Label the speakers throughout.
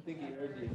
Speaker 1: think he heard you.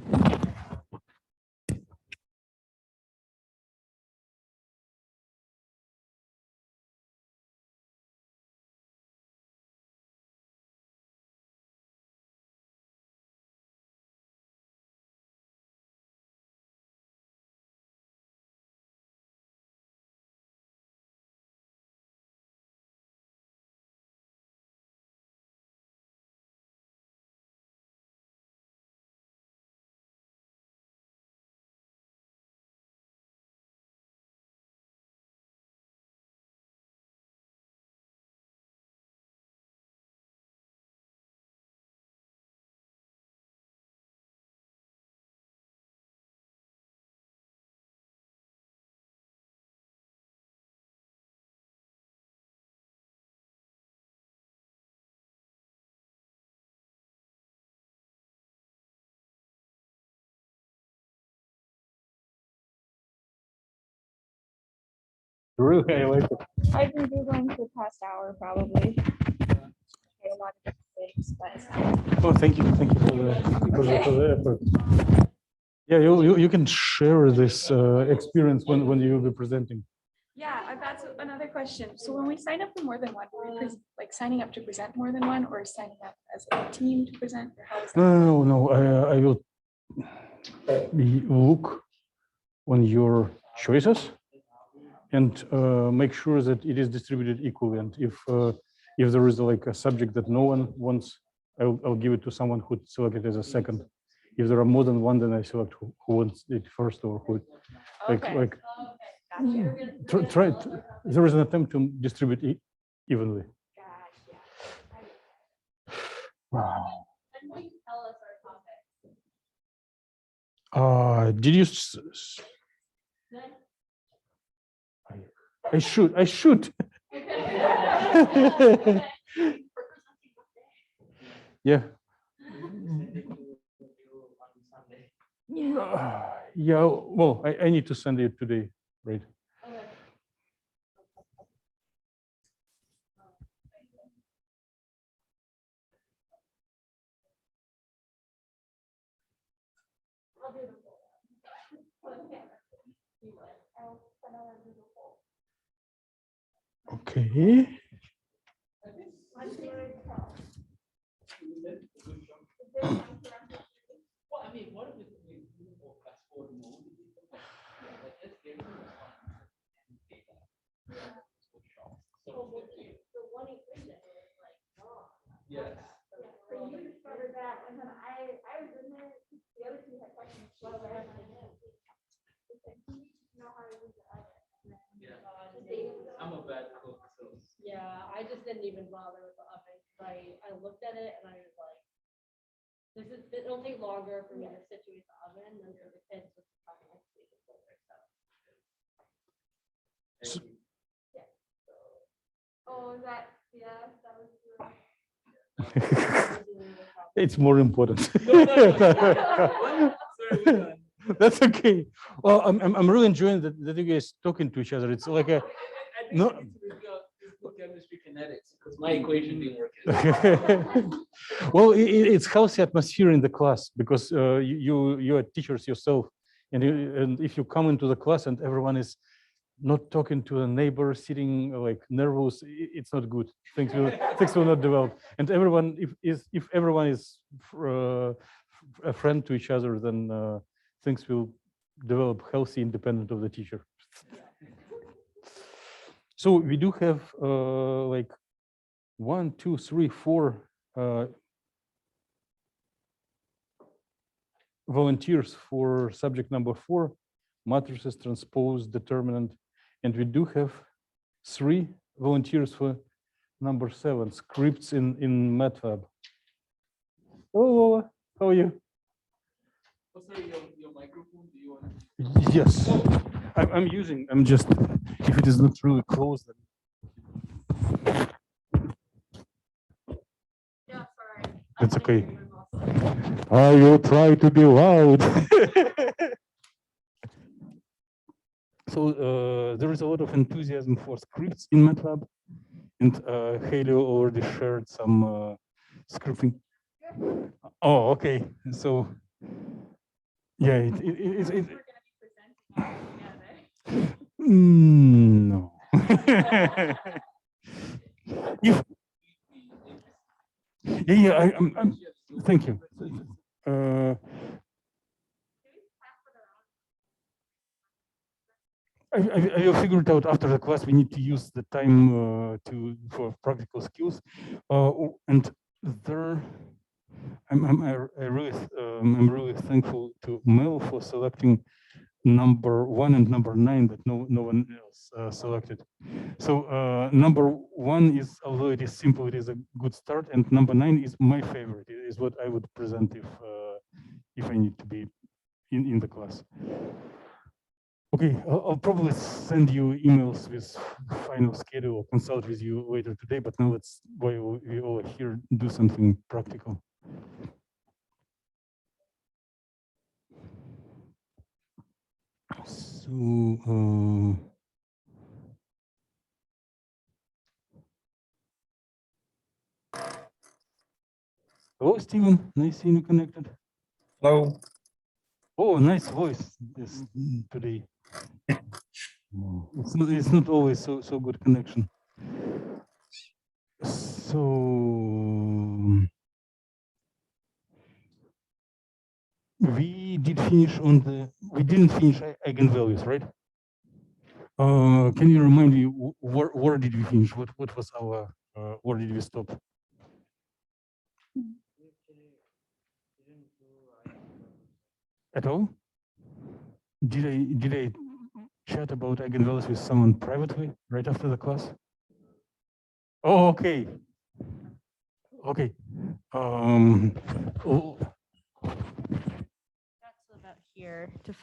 Speaker 2: Really, I like it.
Speaker 3: I've been Googling for the past hour, probably. Okay, a lot of different things, but
Speaker 2: Oh, thank you for the effort. Yeah, you can share this experience when you will be presenting.
Speaker 3: yeah, that's another question. So when we sign up for more than one, are we like signing up to present more than one, or signing up as a team to present? Or how is that?
Speaker 2: No. I will look on your choices and make sure that it is distributed equally. And if there is like a subject that no one wants, I'll give it to someone who selected as a second. If there are more than one, then I select who wants it first, or who
Speaker 3: Okay.
Speaker 2: try. There is an attempt to distribute evenly. Wow. Did you? I should. Yeah. Yeah. Well, I need to send it today, right? Okay.
Speaker 1: Yes. I'm a bad cook, so.
Speaker 4: Yeah, I just didn't even bother with the oven. I looked at it and I was like, it'll take longer for me to situate the oven than for the kids to try and like make it colder. So yeah.
Speaker 3: Oh, that was
Speaker 2: It's more important.
Speaker 1: No. Sorry, we're done.
Speaker 2: That's okay. Well, I'm really enjoying that you guys talking to each other. It's like a
Speaker 1: I think
Speaker 2: no.
Speaker 1: we need to review chemistry kinetics because my equation didn't work.
Speaker 2: Well, it's healthy atmosphere in the class because you are teachers yourself, and if you come into the class and everyone is not talking to a neighbor, sitting like nervous, it's not good. Things will not develop. And everyone, if everyone is a friend to each other, then things will develop healthy, independent of the teacher. So we do have like 1, 2, 3, 4 volunteers for subject number 4, matrices, transpose, determinant, and we do have 3 volunteers for number 7, scripts in MATLAB. Hello, Lola. How are you?
Speaker 1: Oh, sorry, your microphone, do you want to?
Speaker 2: Yes, I'm just, if it is not really close, then.
Speaker 3: Yeah, sorry.
Speaker 2: It's okay. I will try to be loud. So there is a lot of enthusiasm for scripts in MATLAB, and Haley already shared some scripting. Oh, okay. So Yeah,
Speaker 3: We're
Speaker 2: it,
Speaker 3: gonna be presenting together.
Speaker 2: no. If, yeah, thank you. I will figure it out after the class. We need to use the time for practical skills, and there, I'm really thankful to Mel for selecting number 1 and number 9 that no one else selected. So number 1 is, although it is simple, it is a good start, and number 9 is my favorite. It is what I would present if I need to be in the class. Okay, I'll probably send you emails with final schedule or consult with you later today, but now let's, while we all are here, do something practical. So, hello, Steven. Nice seeing you connected.
Speaker 5: Hello.
Speaker 2: Oh, nice voice this today. It's not always so good connection. So we didn't finish eigenvalues, right? Can you remind me where did we finish? What was our where did we stop? At all? Did I chat about eigenvalues with someone privately right after the class? Oh, okay. Okay. Oh,
Speaker 4: That's about here to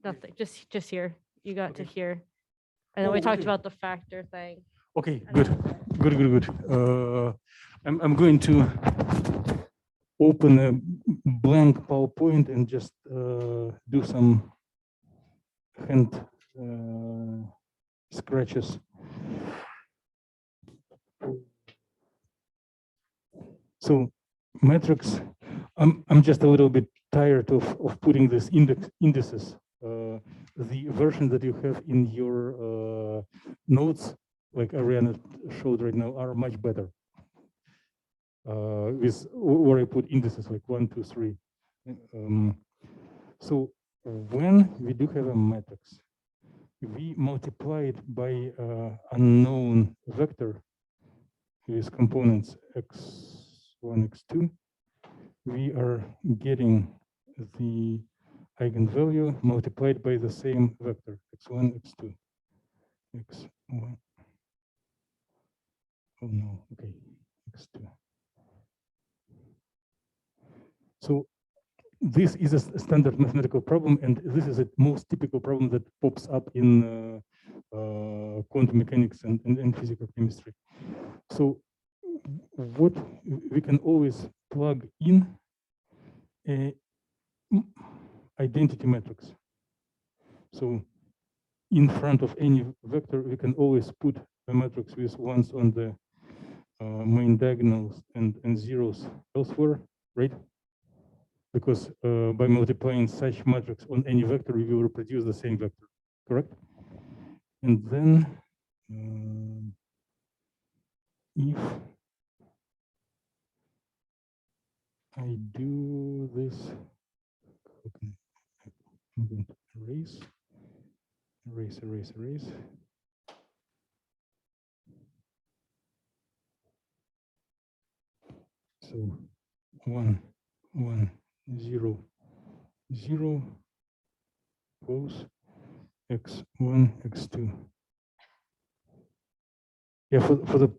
Speaker 4: nothing, just here. You got to
Speaker 2: Okay.
Speaker 4: here. And then we
Speaker 2: Oh,
Speaker 4: talked
Speaker 2: okay.
Speaker 4: about the factor thing.
Speaker 2: okay,
Speaker 4: and
Speaker 2: good.
Speaker 4: that was it.
Speaker 2: Good. I'm going to open a blank PowerPoint and just do some hand scratches. So matrix, I'm just a little bit tired of putting these indices. The version that you have in your notes, like Ariana showed right now, are much better. With where I put indices like 1, 2, 3. So when we do have a matrix, we multiply it by unknown vector with components x1, x2. We are getting the eigenvalue multiplied by the same vector x1, x2, x1. Oh no, okay, x2. So this is a standard mathematical problem, and this is the most typical problem that pops up in quantum mechanics and physical chemistry. So what we can always plug in a identity matrix. So in front of any vector, we can always put a matrix with ones on the main diagonals and zeros elsewhere, right? Because by multiplying such matrix on any vector, we will reproduce the same vector, correct? And then if I do this, okay, I'm going to erase. So 1, 1, 0, 0, close, x1, x2. Yeah, for the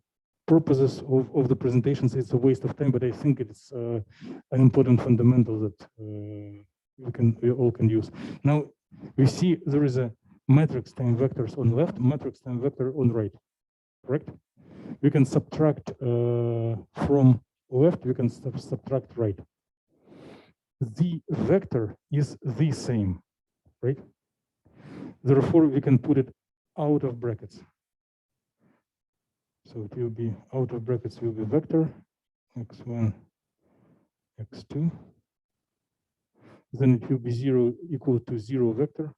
Speaker 2: purposes of the presentations, it's a waste of time, but I think it's an important fundamental that we all can use. Now we see there is a matrix time vectors on left, matrix time vector on right, correct? We can subtract from left, we can subtract right. The vector is the same, right? Therefore, we can put it out of brackets. So it will be out of brackets will be vector x1, x2. then it will be 0 equal to 0 vector.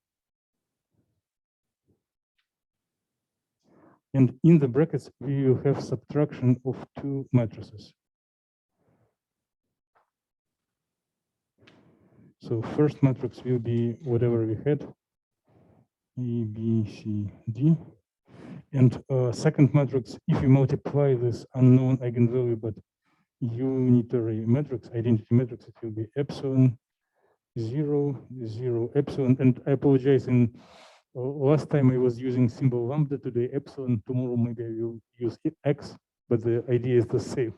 Speaker 2: And in the brackets, we will have subtraction of two matrices. So first matrix will be whatever we had, A, B, C, D. And second matrix, if you multiply this unknown eigenvalue but unitary matrix, identity matrix, it will be epsilon 0, 0, epsilon. And I apologize, in last time I was using symbol lambda, today epsilon, tomorrow maybe I will use x, but the idea is the same.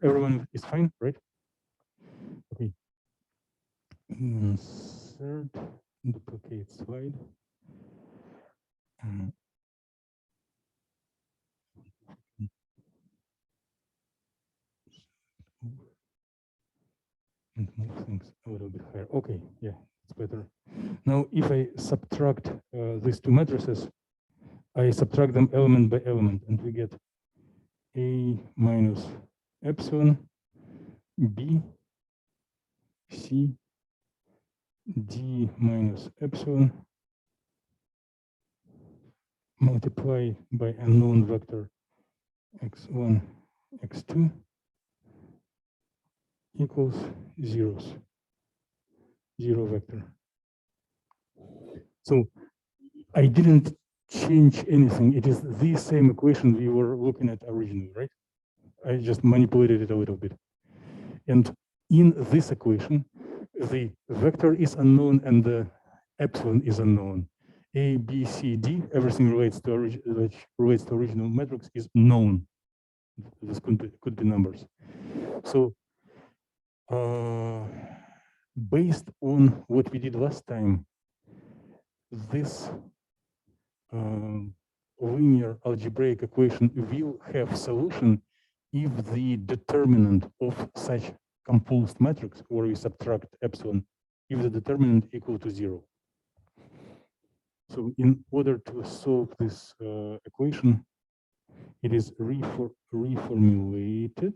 Speaker 2: Everyone is fine, right? Okay. Insert, duplicate slide. And move things a little bit higher. Okay, yeah, it's better. Now, if I subtract these two matrices, I subtract them element by element, and we get A minus epsilon, B, C, D minus epsilon, multiply by unknown vector x1, x2 equals zeros, 0 vector. So I didn't change anything. It is the same equation we were looking at originally, right? I just manipulated it a little bit. And in this equation, the vector is unknown and the epsilon is unknown. A, B, C, D, everything relates to original matrix is known. This could be numbers. So based on what we did last time, this linear algebraic equation will have solution if the determinant of such composed matrix, where we subtract epsilon, if the determinant equal to 0. So in order to solve this equation, it is reformulated.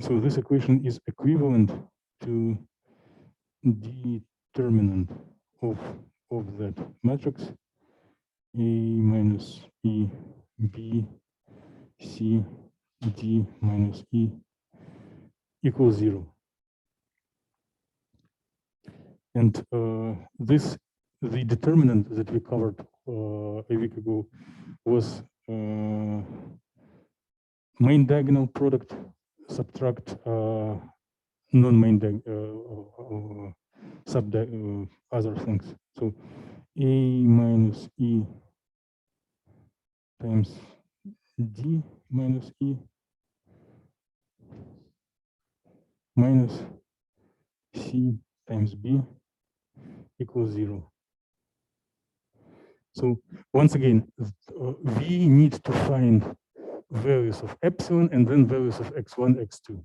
Speaker 2: So this equation is equivalent to determinant of that matrix, A minus E, B, C, D minus E equals 0. And the determinant that we covered a week ago was main diagonal product, subtract non-main other things. So A minus E times D minus E minus C times B equals 0. So once again, we need to find values of epsilon and then values of x1, x2.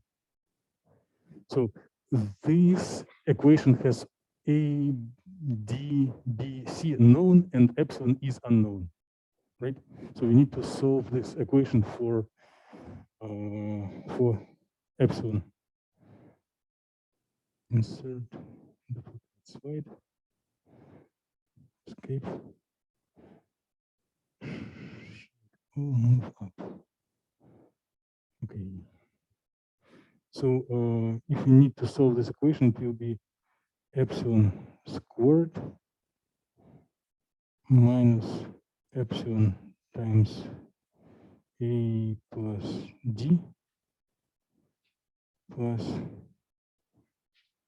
Speaker 2: So this equation has A, D, B, C known and epsilon is unknown, right? So we need to solve this equation for epsilon. Insert the slide. Escape. Oh, move up. Okay. So if we need to solve this equation, it will be epsilon squared minus epsilon times A plus D plus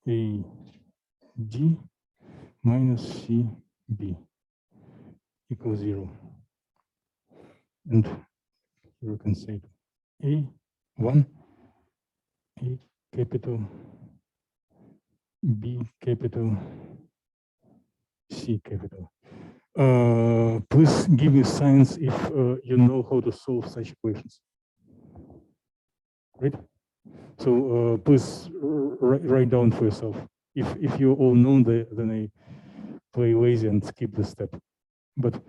Speaker 2: A D minus C B equals 0. And here we can say A1, A capital, B capital, C capital. Please give me signs if you know how to solve such equations. Right? So please write down for yourself. If you all know, then I play lazy and skip this step. but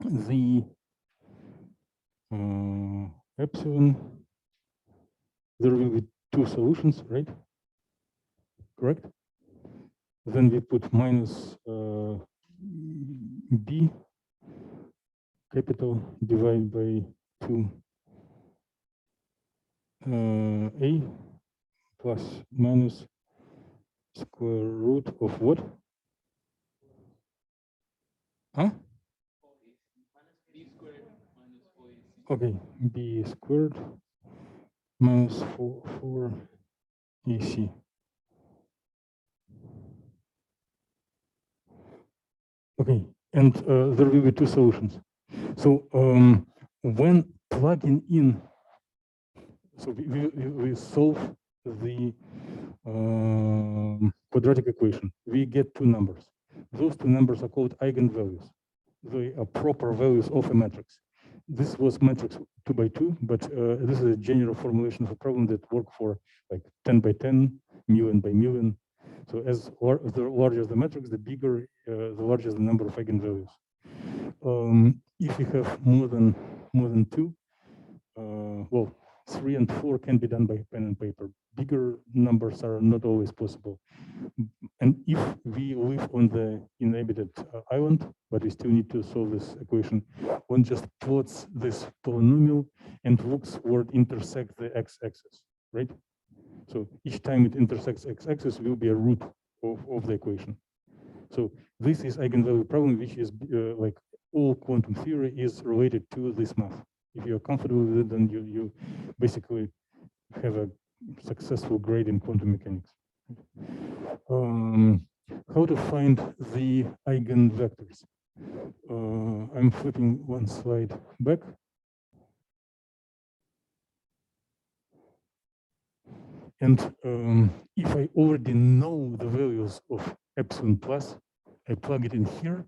Speaker 2: the epsilon, there will be two solutions, right? Correct? Then we put minus b capital divided by 2 a plus minus square root of what? Huh? Okay, b squared minus 4 ac. Okay, and there will be two solutions. So when plugging in, so we solve the quadratic equation. We get two numbers. Those two numbers are called eigenvalues. They are proper values of a matrix. This was matrix 2 by 2, but this is a general formulation of a problem that work for like 10 by 10, million by million. So as the larger the matrix, the bigger, the larger the number of eigenvalues. If we have more than two, well, 3 and 4 can be done by pen and paper. Bigger numbers are not always possible. And if we live on the inhabited island, but we still need to solve this equation, one just plots this polynomial and looks where it intersects the x-axis, right? So each time it intersects x-axis will be a root of the equation. So this is eigenvalue problem, which is like all quantum theory is related to this math. If you're comfortable with it, then you basically have a successful grade in quantum mechanics. How to find the eigenvectors? I'm flipping one slide back. And if I already know the values of epsilon plus, I plug it in here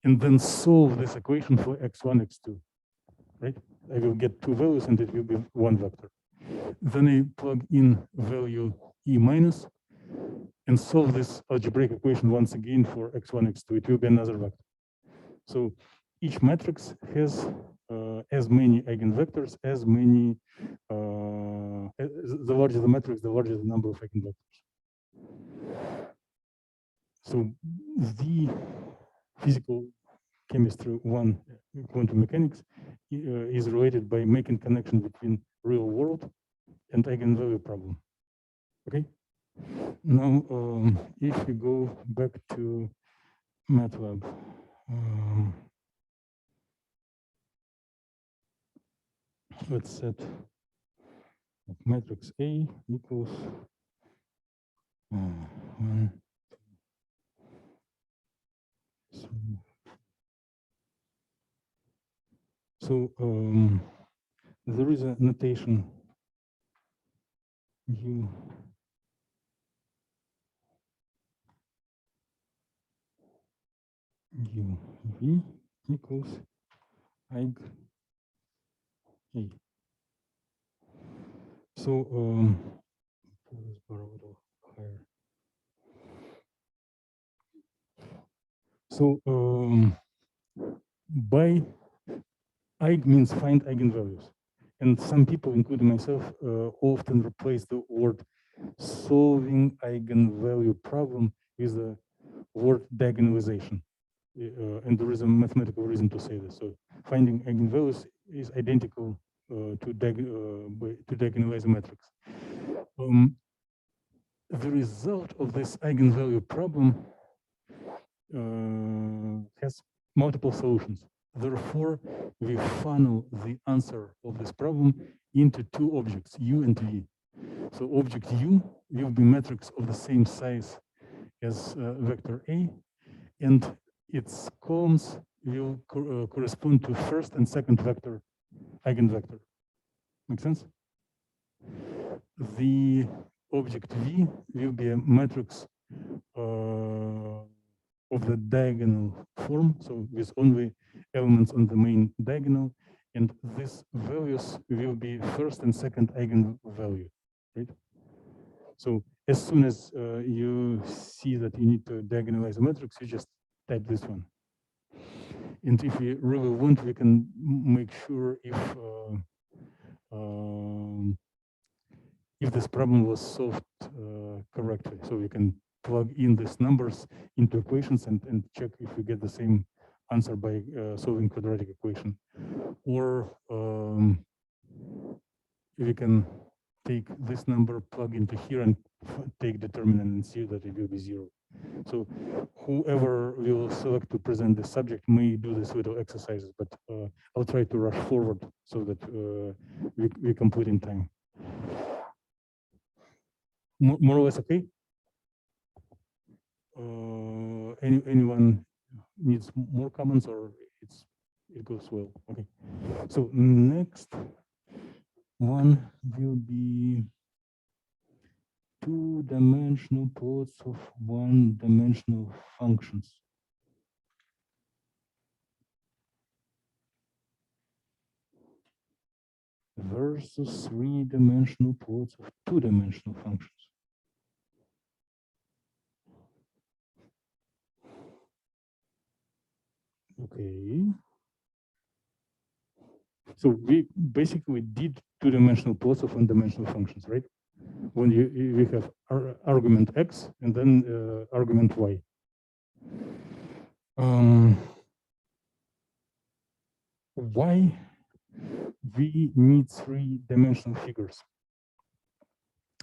Speaker 2: and then solve this equation for x1, x2, right? I will get two values and it will be one vector. Then I plug in value e minus and solve this algebraic equation once again for x1, x2. It will be another vector. So each matrix has as many eigenvectors as many, the larger the matrix, the larger the number of eigenvectors. So the physical chemistry 1 quantum mechanics is related by making connection between real world and eigenvalue problem. Okay. Now, if we go back to MATLAB, let's set matrix A equals 1, 2, 3. So there is a notation U V equals Eig A. So this bar a little higher. So by Eig means find eigenvalues. And some people, including myself, often replace the word solving eigenvalue problem with the word diagonalization. And there is a mathematical reason to say this. So finding eigenvalues is identical to diagonalize a matrix. The result of this eigenvalue problem has multiple solutions. Therefore, we funnel the answer of this problem into two objects, U and V. So object U will be matrix of the same size as vector A, and its columns will correspond to first and second vector eigenvector. Make sense? The object V will be a matrix of the diagonal form, so with only elements on the main diagonal, and these values will be first and second eigenvalue, right? So as soon as you see that you need to diagonalize a matrix, you just type this one. And if we really want, we can make sure if this problem was solved correctly. So we can plug in these numbers into equations and check if we get the same answer by solving quadratic equation. Or we can take this number, plug into here, and take determinant and see that it will be 0. So whoever will select to present the subject may do this little exercises, but I'll try to rush forward so that we complete in time. More or less okay? Anyone needs more comments, or it goes well? Okay. So next one will be two-dimensional plots of one-dimensional functions. Versus three-dimensional plots of two-dimensional functions. Okay. So we basically did two-dimensional plots of one-dimensional functions, right? When we have argument x and then argument y. Why we need three-dimensional figures?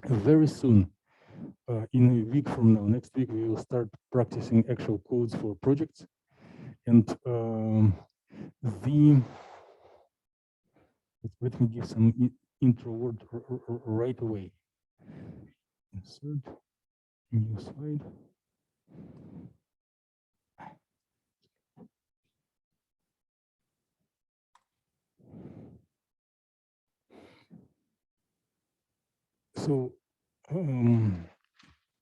Speaker 2: Very soon, in a week from now, next week, we will start practicing actual codes for projects. And let me give some intro word right away. Insert new slide. So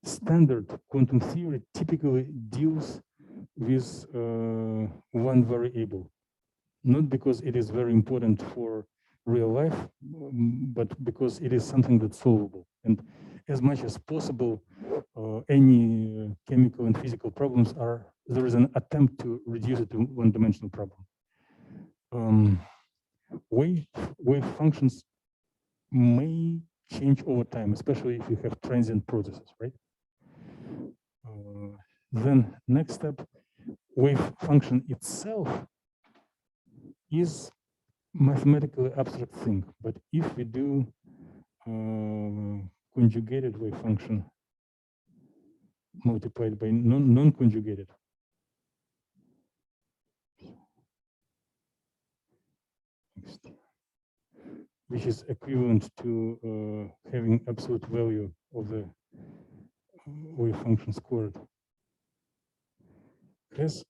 Speaker 2: standard quantum theory typically deals with one variable, not because it is very important for real life, but because it is something that's solvable. And as much as possible, any chemical and physical problems there is an attempt to reduce it to one-dimensional problem. Wave functions may change over time, especially if you have transient processes, right? Then next step, wave function itself is mathematically abstract thing, but if we do conjugated wave function multiplied by non-conjugated, which is equivalent to having absolute value of the wave function squared, has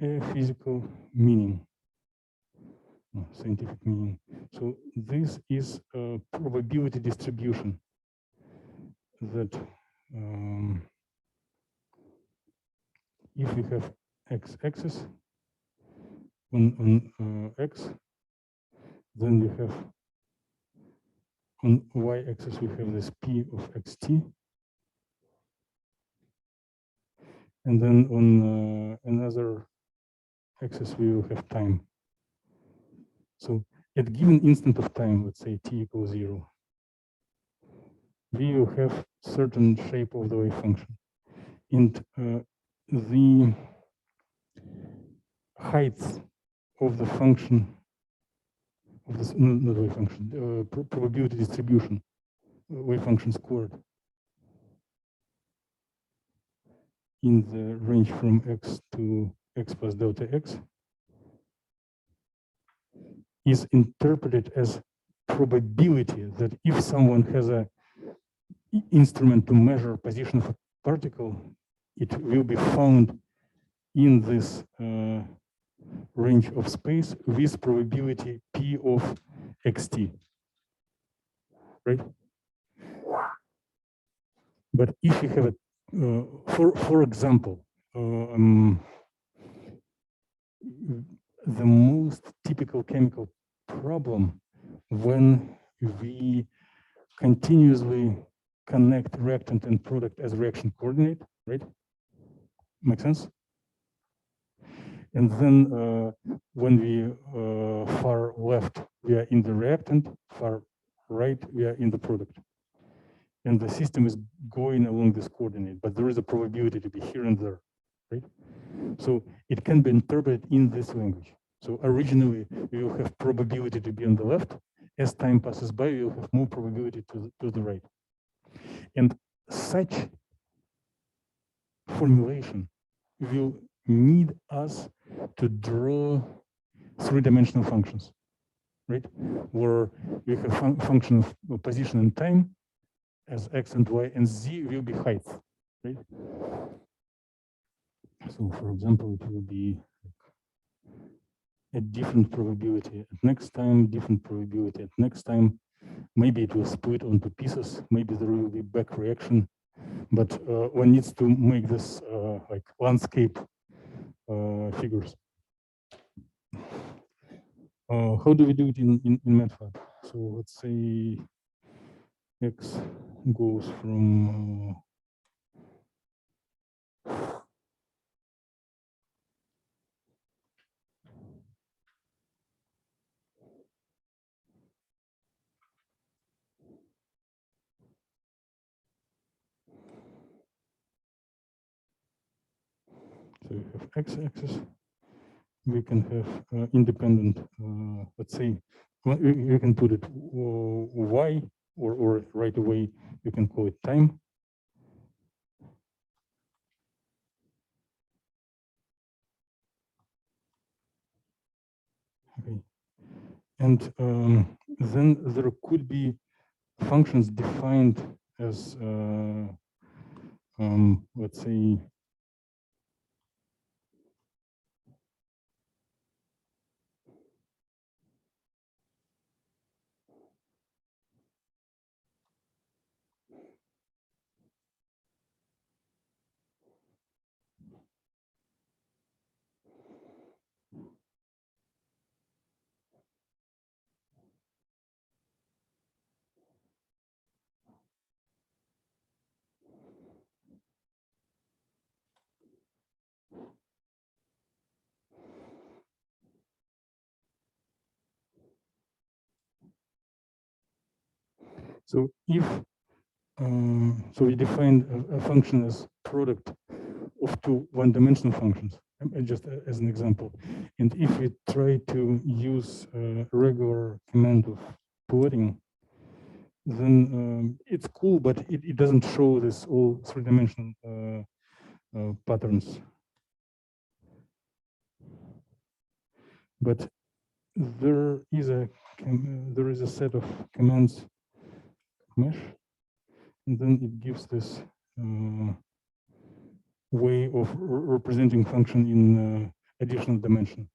Speaker 2: a physical meaning, scientific meaning. So this is a probability distribution that if we have x-axis on x, then we have on y-axis we have this p of xt, and then on another axis we will have time. So at given instant of time, let's say t equals 0, we will have certain shape of the wave function, and the height of the function of this not wave function, probability distribution, wave function squared in the range from x to x plus delta x is interpreted as probability that if someone has an instrument to measure position of a particle, it will be found in this range of space with probability p of xt, right? But if you have a, for example, the most typical chemical problem when we continuously connect reactant and product as reaction coordinate, right? Make sense? And then when we far left, we are in the reactant, far right, we are in the product. And the system is going along this coordinate, but there is a probability to be here and there, right? So it can be interpreted in this language. So originally, we will have probability to be on the left. As time passes by, we will have more probability to the right. And such formulation will need us to draw three-dimensional functions, right? Where we have function of position and time as x and y, and z will be height, right? So for example, it will be a different probability at next time, different probability at next time. Maybe it will split onto pieces. Maybe there will be back reaction, but one needs to make this like landscape figures. How do we do it in MATLAB? So let's say x goes from so we have x-axis. We can have independent, let's say, you can put it y, or right away, you can call it time. Okay. And then there could be functions defined as, let's say, so if, so we define a function as product of two one-dimensional functions, just as an example. And if we try to use a regular command of plotting, then it's cool, but it doesn't show this all three-dimensional patterns. But there is a set of commands mesh, and then it gives this way of representing function in additional dimension.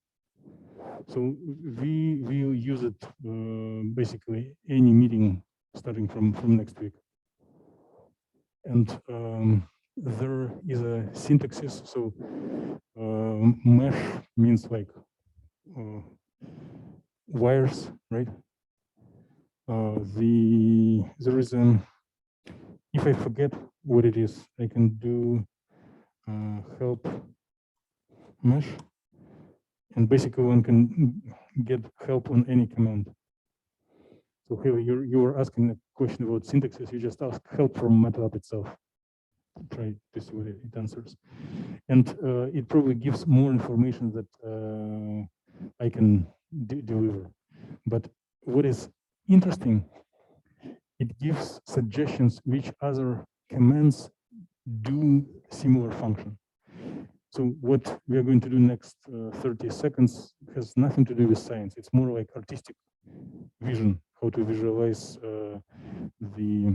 Speaker 2: So we will use it basically any meeting starting from next week. And there is a syntax. So mesh means like wires, right? There is a, if I forget what it is, I can do help mesh, and basically one can get help on any command. So here you were asking a question about syntaxes. You just ask help from MATLAB itself. Try to see what it answers, and it probably gives more information that I can deliver. But what is interesting, it gives suggestions which other commands do similar function. So what we are going to do next 30 seconds has nothing to do with science. It's more like artistic vision, how to visualize the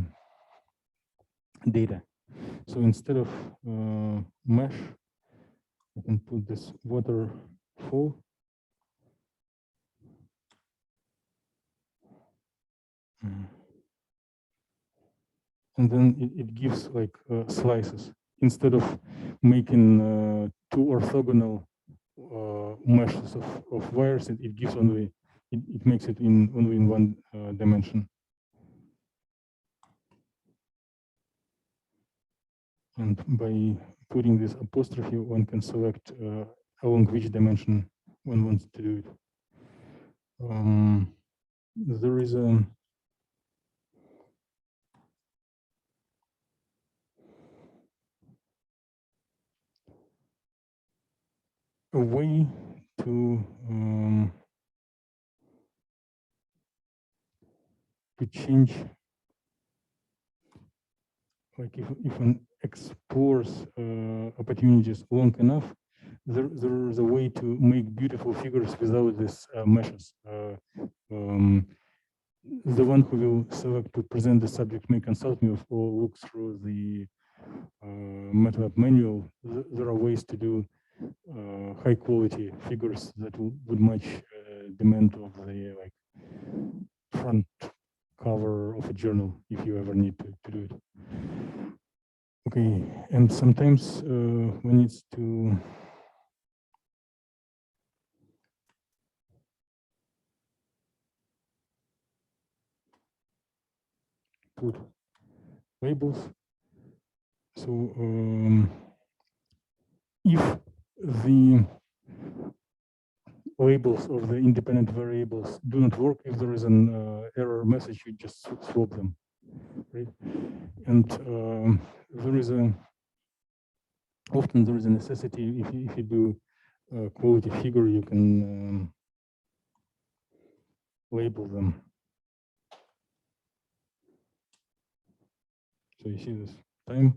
Speaker 2: data. So instead of mesh, I can put this waterfall. And then it gives like slices. Instead of making two orthogonal meshes of wires, it gives only, it makes it only in one dimension. And by putting this apostrophe, one can select along which dimension one wants to do it. There is a way to change, like if one explores opportunities long enough, there is a way to make beautiful figures without these meshes. The one who will select to present the subject may consult me or look through the MATLAB manual. There are ways to do high quality figures that would match demand of the front cover of a journal if you ever need to do it. Okay, and sometimes one needs to put labels. So if the labels or the independent variables do not work, if there is an error message, you just swap them, right? And there is often there is a necessity if you do a quality figure, you can label them. So you see this time.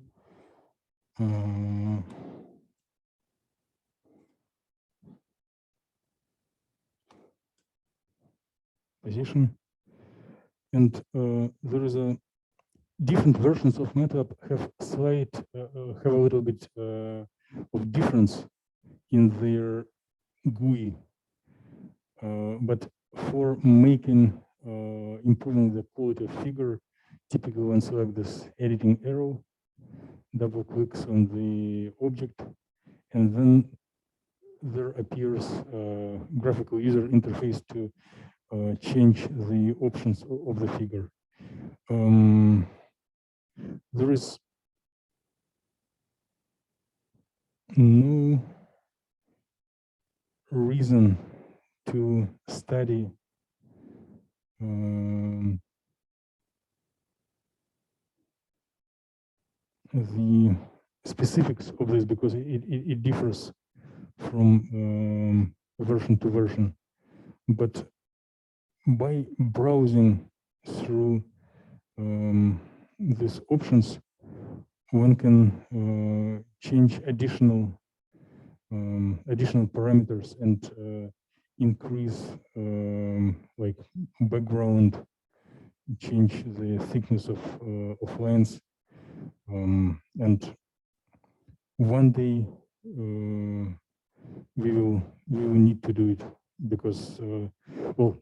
Speaker 2: Position. And there is a different versions of MATLAB have slight, have a little bit of difference in their GUI. But for making, improving the quality of figure, typically one select this editing arrow, double clicks on the object, and then there appears a graphical user interface to change the options of the figure. There is no reason to study the specifics of this because it differs from version to version. But by browsing through these options, one can change additional parameters and increase like background, change the thickness of lines, and one day we will need to do it because well,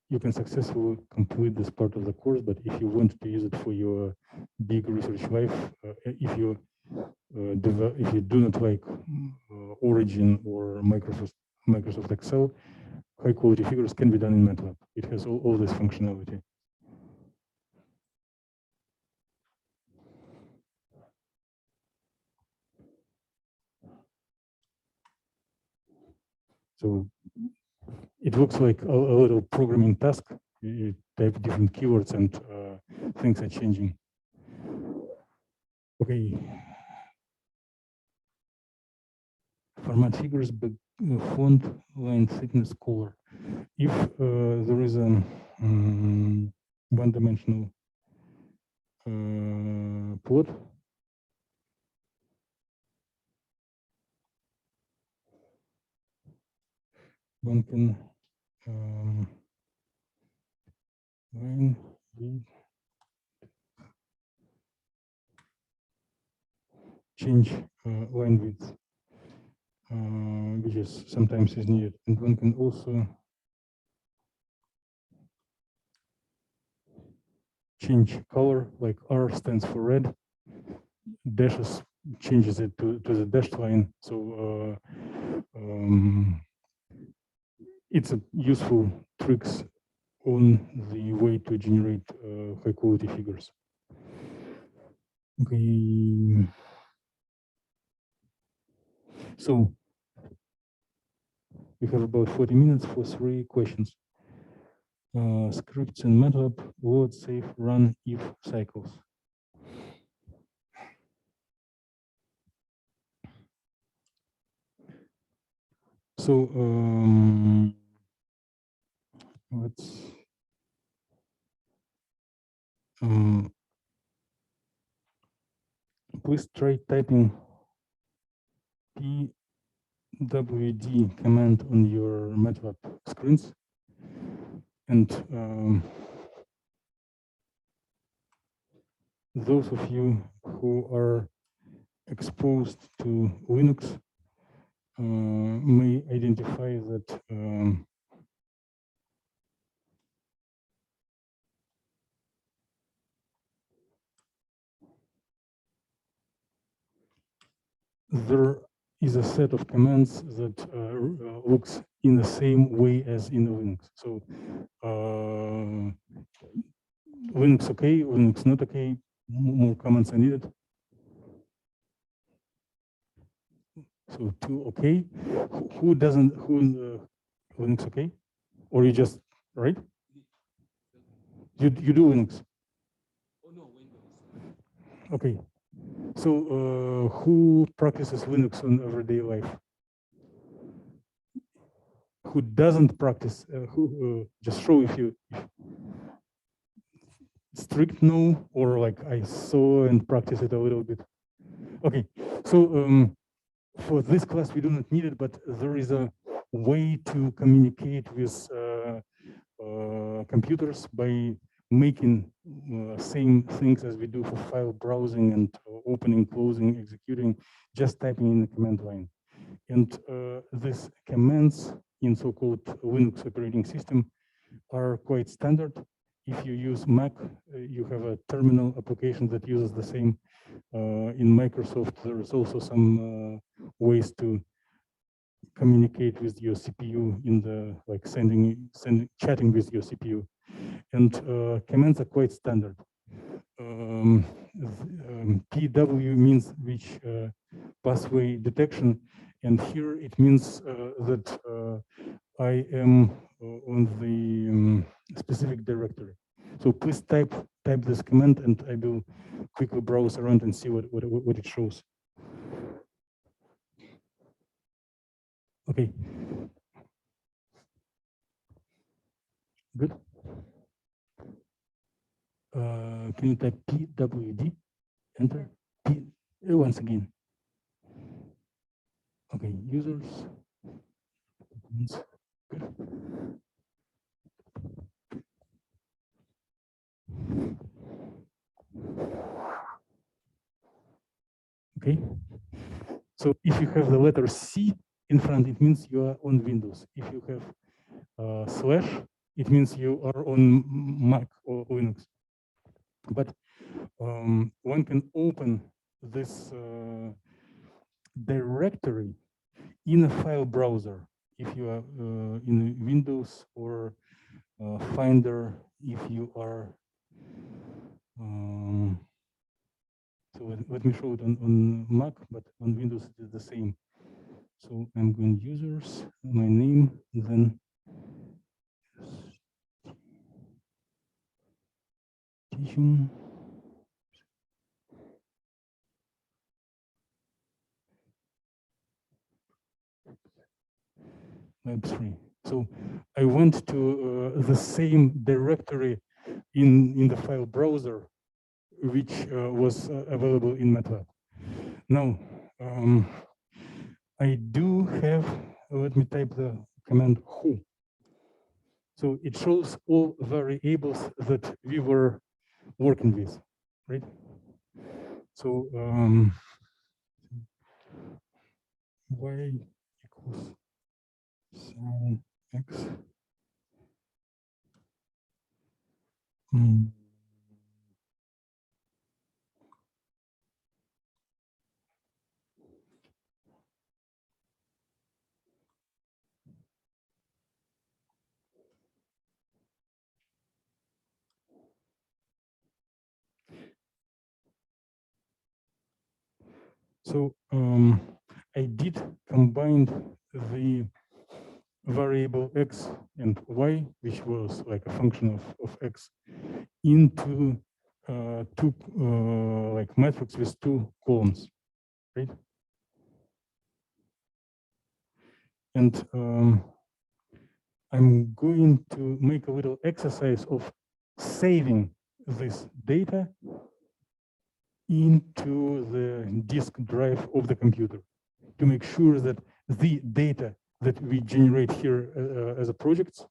Speaker 2: you can successfully complete this part of the course, but if you want to use it for your big research life, if you do not like Origin or Microsoft Excel, high quality figures can be done in MATLAB. It has all this functionality. So it looks like a little programming task. You type different keywords and things are changing. Okay. Format figures, but font, line thickness, color. If there is a one-dimensional plot, one can line change line width, which is sometimes is needed, and one can also change color, like R stands for red, dashes changes it to the dashed line. So it's a useful tricks on the way to generate high quality figures. Okay. So we have about 40 minutes for 3 questions. Scripts in MATLAB, load, save, run, if cycles. So let's please try typing pwd command on your MATLAB screens, and those of you who are exposed to Linux may identify that there is a set of commands that looks in the same way as in Linux. So Linux okay, Linux not okay, more commands are needed. So 2 okay. Who doesn't, Linux okay? Or you just, right? You do Linux?
Speaker 1: Oh, no, Windows.
Speaker 2: Okay. So who practices Linux in everyday life? Who doesn't practice? Who just show if you strict no, or like I saw and practice it a little bit. Okay. So for this class we do not need it, but there is a way to communicate with computers by making same things as we do for file browsing and opening, closing, executing, just typing in the command line. And these commands in so-called Linux operating system are quite standard. If you use Mac, you have a terminal application that uses the same. In Microsoft, there is also some ways to communicate with your CPU in the like chatting with your CPU, and commands are quite standard. PW means which pathway detection, and here it means that I am on the specific directory. So please type this command, and I will quickly browse around and see what it shows. Okay. Good. Can you type pwd? Enter. Once again. Okay, users. Good. Okay. So if you have the letter C in front, it means you are on Windows. If you have slash, it means you are on Mac or Linux. But one can open this directory in a file browser if you are in Windows, or Finder if you are. So let me show it on Mac, but on Windows it is the same. So I'm going users, my name, then teaching. Web3. So I went to the same directory in the file browser, which was available in MATLAB. Now, I do have, let me type the command who. So it shows all variables that we were working with, right? So y equals sin x. So I did combine the variable x and y, which was like a function of x, into two like matrix with two columns, right? And I'm going to make a little exercise of saving this data into the disk drive of the computer to make sure that the data that we generate here as a project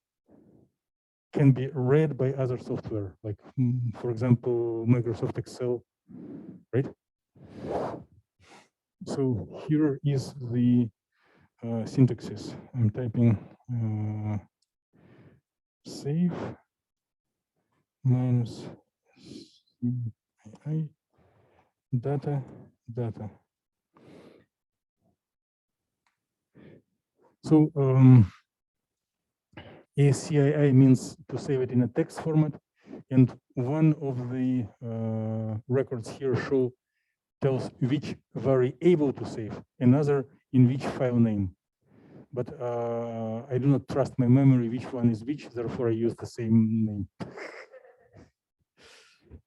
Speaker 2: can be read by other software, like, for example, Microsoft Excel, right? So here is the syntaxes. I'm typing save minus CI data. So ACII means to save it in a text format, and one of the records here tells which variable to save, another in which file name. But I do not trust my memory which one is which, therefore I use the same name.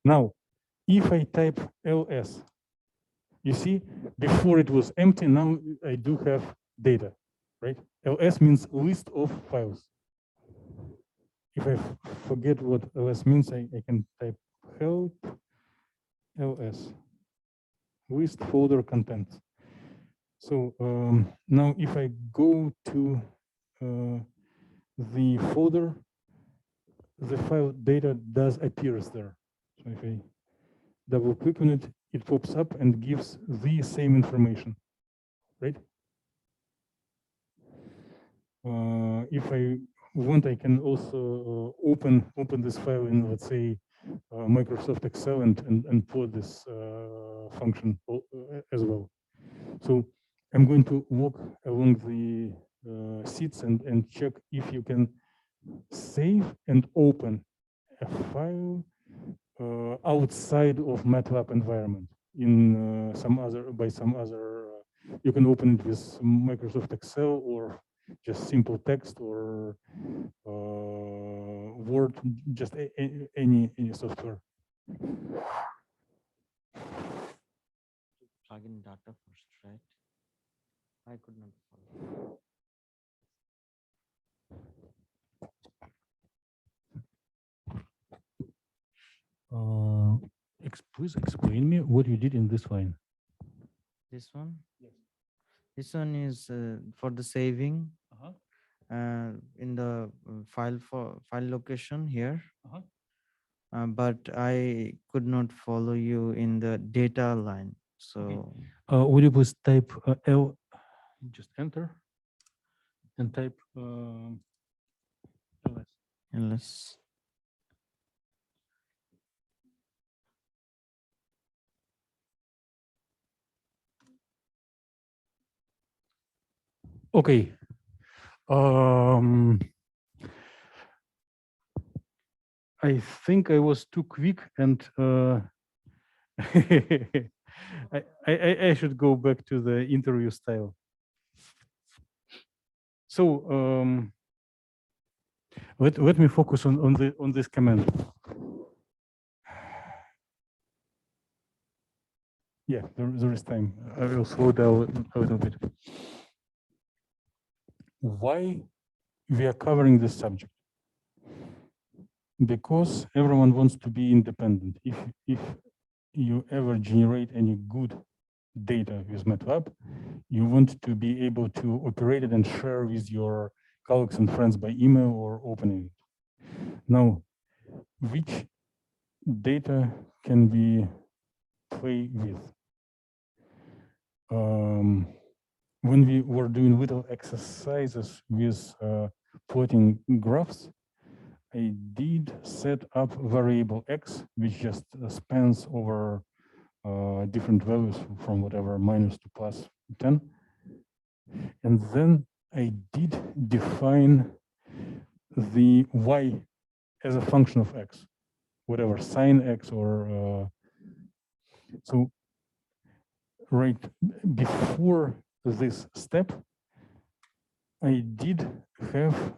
Speaker 2: Now, if I type ls, you see, before it was empty, now I do have data, right? ls means list of files. If I forget what ls means, I can type help ls, list folder contents. So now if I go to the folder, the file data does appears there. So if I double click on it, it pops up and gives the same information, right? If I want, I can also open this file in, let's say, Microsoft Excel and put this function as well. So I'm going to walk along the sheets and check if you can save and open a file outside of MATLAB environment in some other you can open it with Microsoft Excel or just simple text or Word, just any software.
Speaker 5: Plug in data first, right? I could not follow.
Speaker 2: Please explain me what you did in this line.
Speaker 5: This one?
Speaker 2: Yes.
Speaker 5: This one is for the saving
Speaker 2: Uh-huh.
Speaker 5: in the file location here.
Speaker 2: Uh-huh.
Speaker 5: But I could not follow you in the data line. So
Speaker 2: Would you please type L, just enter, and type ls.
Speaker 5: ls.
Speaker 2: Okay. I think I was too quick, and I should go back to the interview style. So let me focus on this command. Yeah, there is time. I will slow down a little bit. Why we are covering this subject? Because everyone wants to be independent. If you ever generate any good data with MATLAB, you want to be able to operate it and share with your colleagues and friends by email or opening it. Now, which data can we play with? When we were doing little exercises with plotting graphs, I did set up variable x, which just spans over different values from whatever minus to plus 10. And then I did define the y as a function of x, whatever sine x or so right before this step, I did have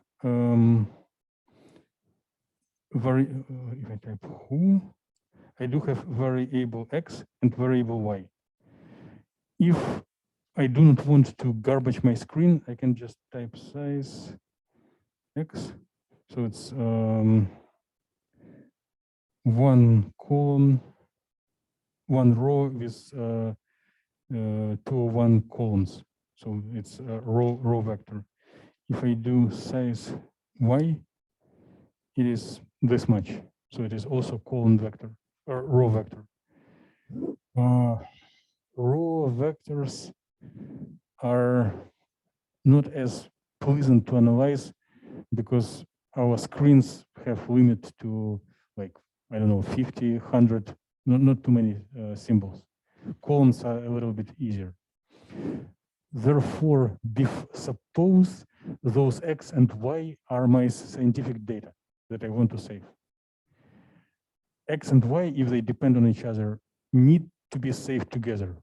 Speaker 2: if I type who, I do have variable x and variable y. If I do not want to garbage my screen, I can just type size x. So it's one column, one row with 201 columns. So it's a row vector. If I do size y, it is this much. So it is also column vector or row vector. Row vectors are not as pleasant to analyze because our screens have limit to like, I don't know, 50, 100, not too many symbols. Columns are a little bit easier. Therefore, suppose those X and Y are my scientific data that I want to save. X and Y, if they depend on each other, need to be saved together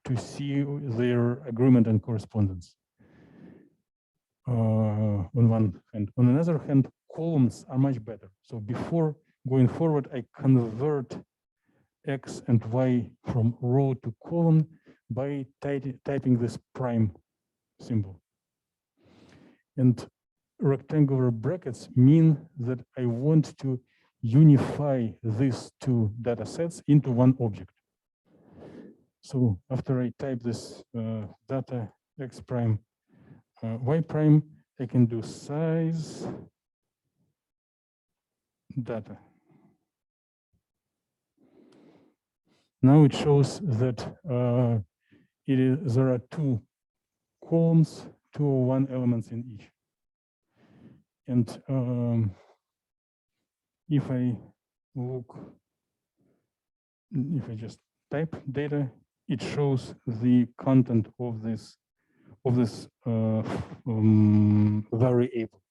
Speaker 2: to see their agreement and correspondence. On one hand. On another hand, columns are much better. So before going forward, I convert X and Y from row to column by typing this prime symbol. And rectangular brackets mean that I want to unify these two data sets into one object. So after I type this data X prime, Y prime, I can do size data. Now it shows that there are two columns, 201 elements in each. And if I look, if I just type data, it shows the content of this variable.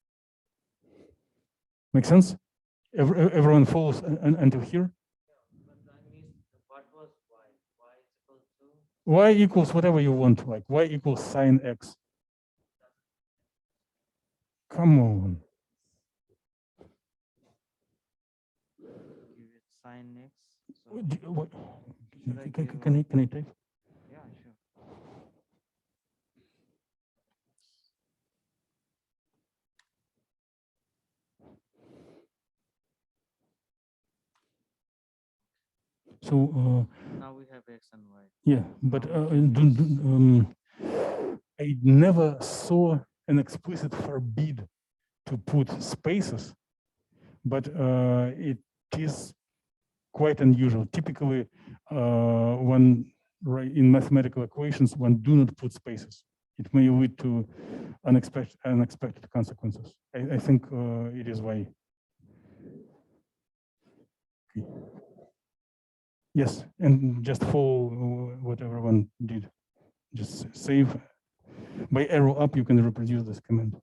Speaker 2: Make sense? Everyone follows until here? Y equals whatever you want, like y equals sine x. Come on.
Speaker 5: Give it sine x. So
Speaker 2: What?
Speaker 5: should I give
Speaker 2: Can I type?
Speaker 5: yeah, sure.
Speaker 2: So
Speaker 5: Now we have x and y.
Speaker 2: yeah, but I never saw an explicit forbid to put spaces, but it is quite unusual. Typically, when in mathematical equations, one do not put spaces. It may lead to unexpected consequences. I think it is why. Okay. Yes, and just follow what everyone did. Just save. By arrow up, you can reproduce this command.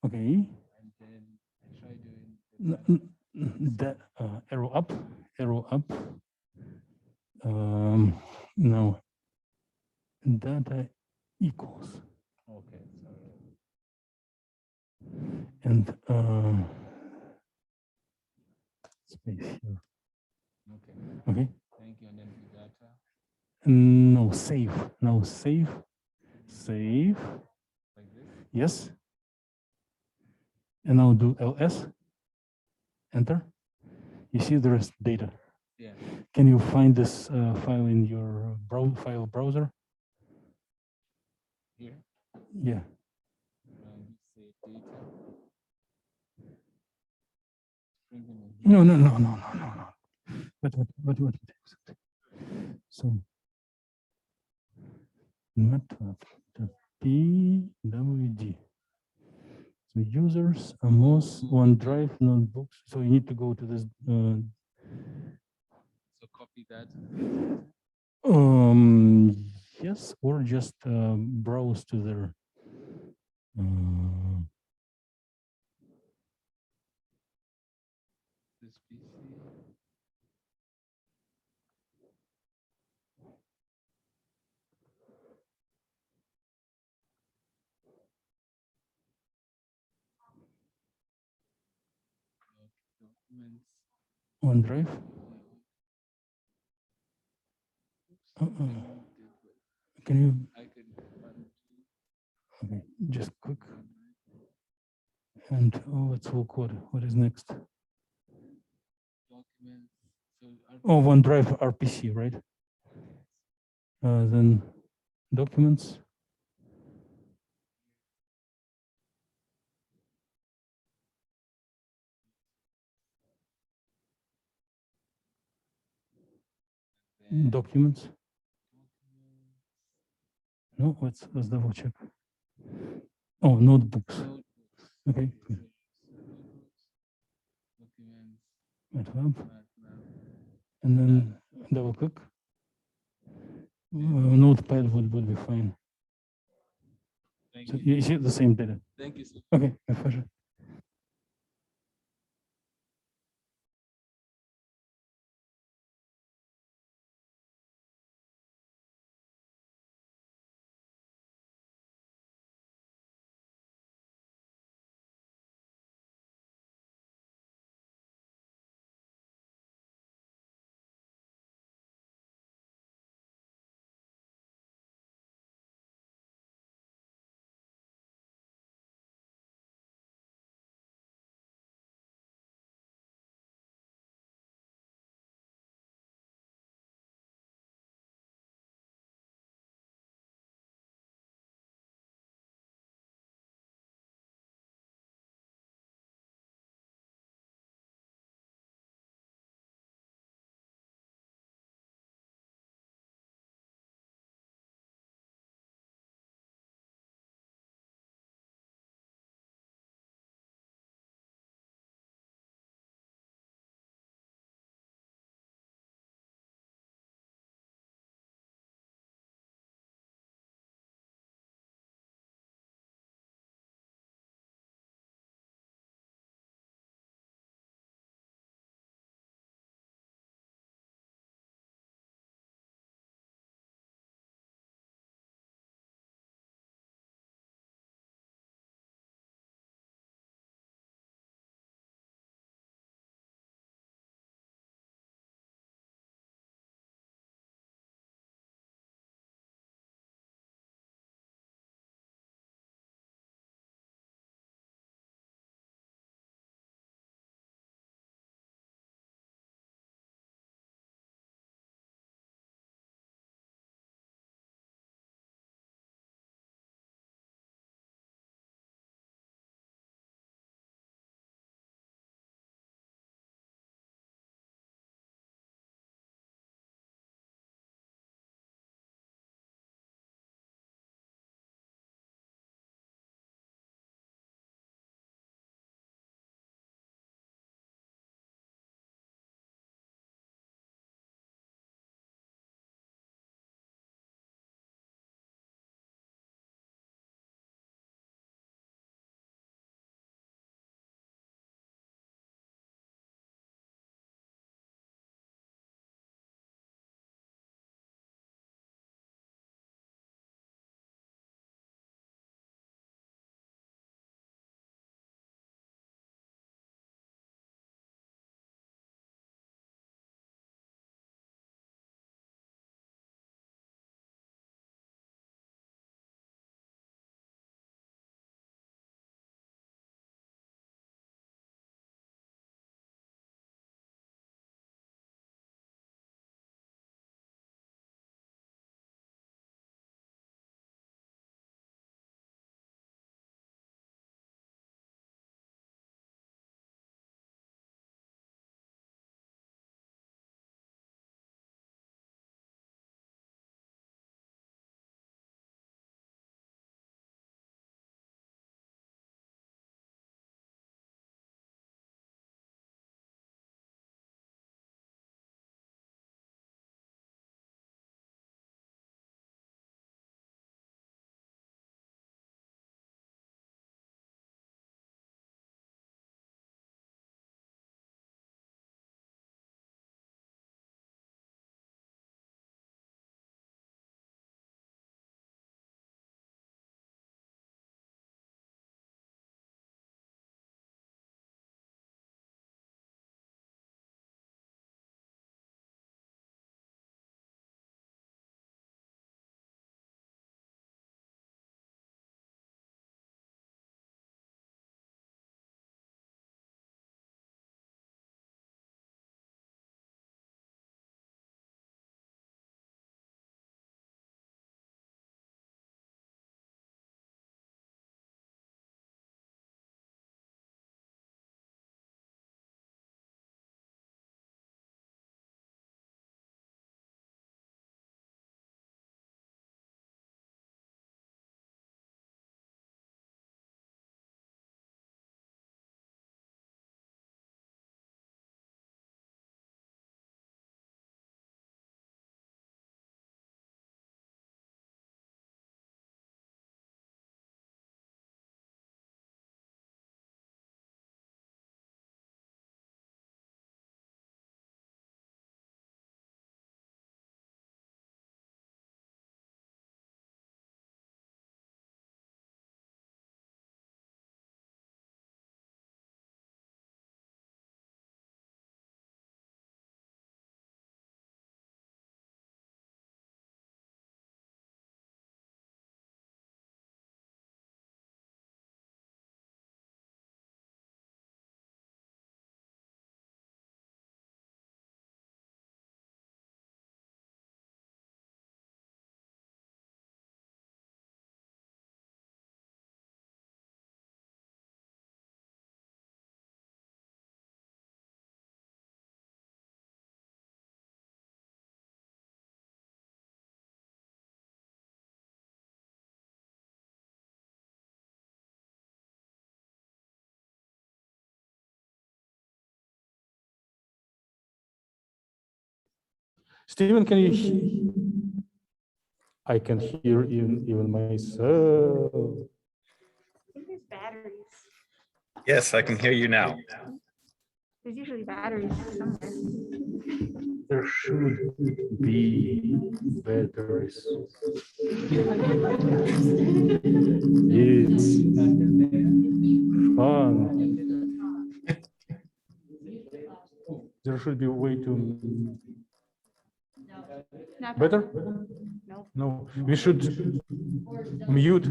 Speaker 2: Okay.
Speaker 1: And then I try doing
Speaker 2: That arrow up, arrow up. Now data equals.
Speaker 1: okay. Sorry.
Speaker 2: And space here.
Speaker 1: Okay.
Speaker 2: Okay.
Speaker 1: Thank you. And then do data.
Speaker 2: No, save. Now save. Save.
Speaker 1: Like this.
Speaker 2: Yes. And now do ls. Enter. You see there is data.
Speaker 1: Yeah.
Speaker 2: Can you find this file in your file browser?
Speaker 1: Here.
Speaker 2: Yeah.
Speaker 1: Say data. Bring them in here.
Speaker 2: No. What? So matlab.pwd. So users, Amos, OneDrive, notebooks. So you need to go to this.
Speaker 1: So copy that.
Speaker 2: Yes, or just browse to their.
Speaker 1: This PC.
Speaker 2: OneDrive. Uh-uh. Can you? Okay, just click. And let's look what is next. Oh, OneDrive RPC, right? Then documents. Documents. No, let's double check. Oh, notebooks. Okay. Good. MATLAB. And then double click. Notepad would be fine. So you see the same data.
Speaker 1: Thank you. So
Speaker 2: Okay, my pleasure. Steven, can you hear? I can hear even myself.
Speaker 3: I think there's batteries.
Speaker 6: Yes, I can hear you now.
Speaker 3: There's usually batteries somewhere.
Speaker 2: There should be batteries. It's fun. There should be a way to
Speaker 3: Not
Speaker 2: better.
Speaker 3: No.
Speaker 2: No, we should mute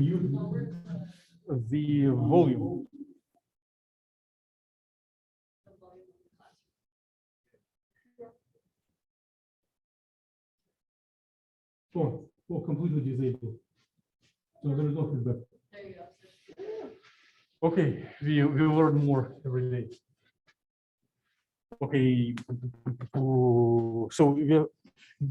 Speaker 2: the volume. Or completely disabled. So there is no feedback. Okay, we learn more every day. Okay, so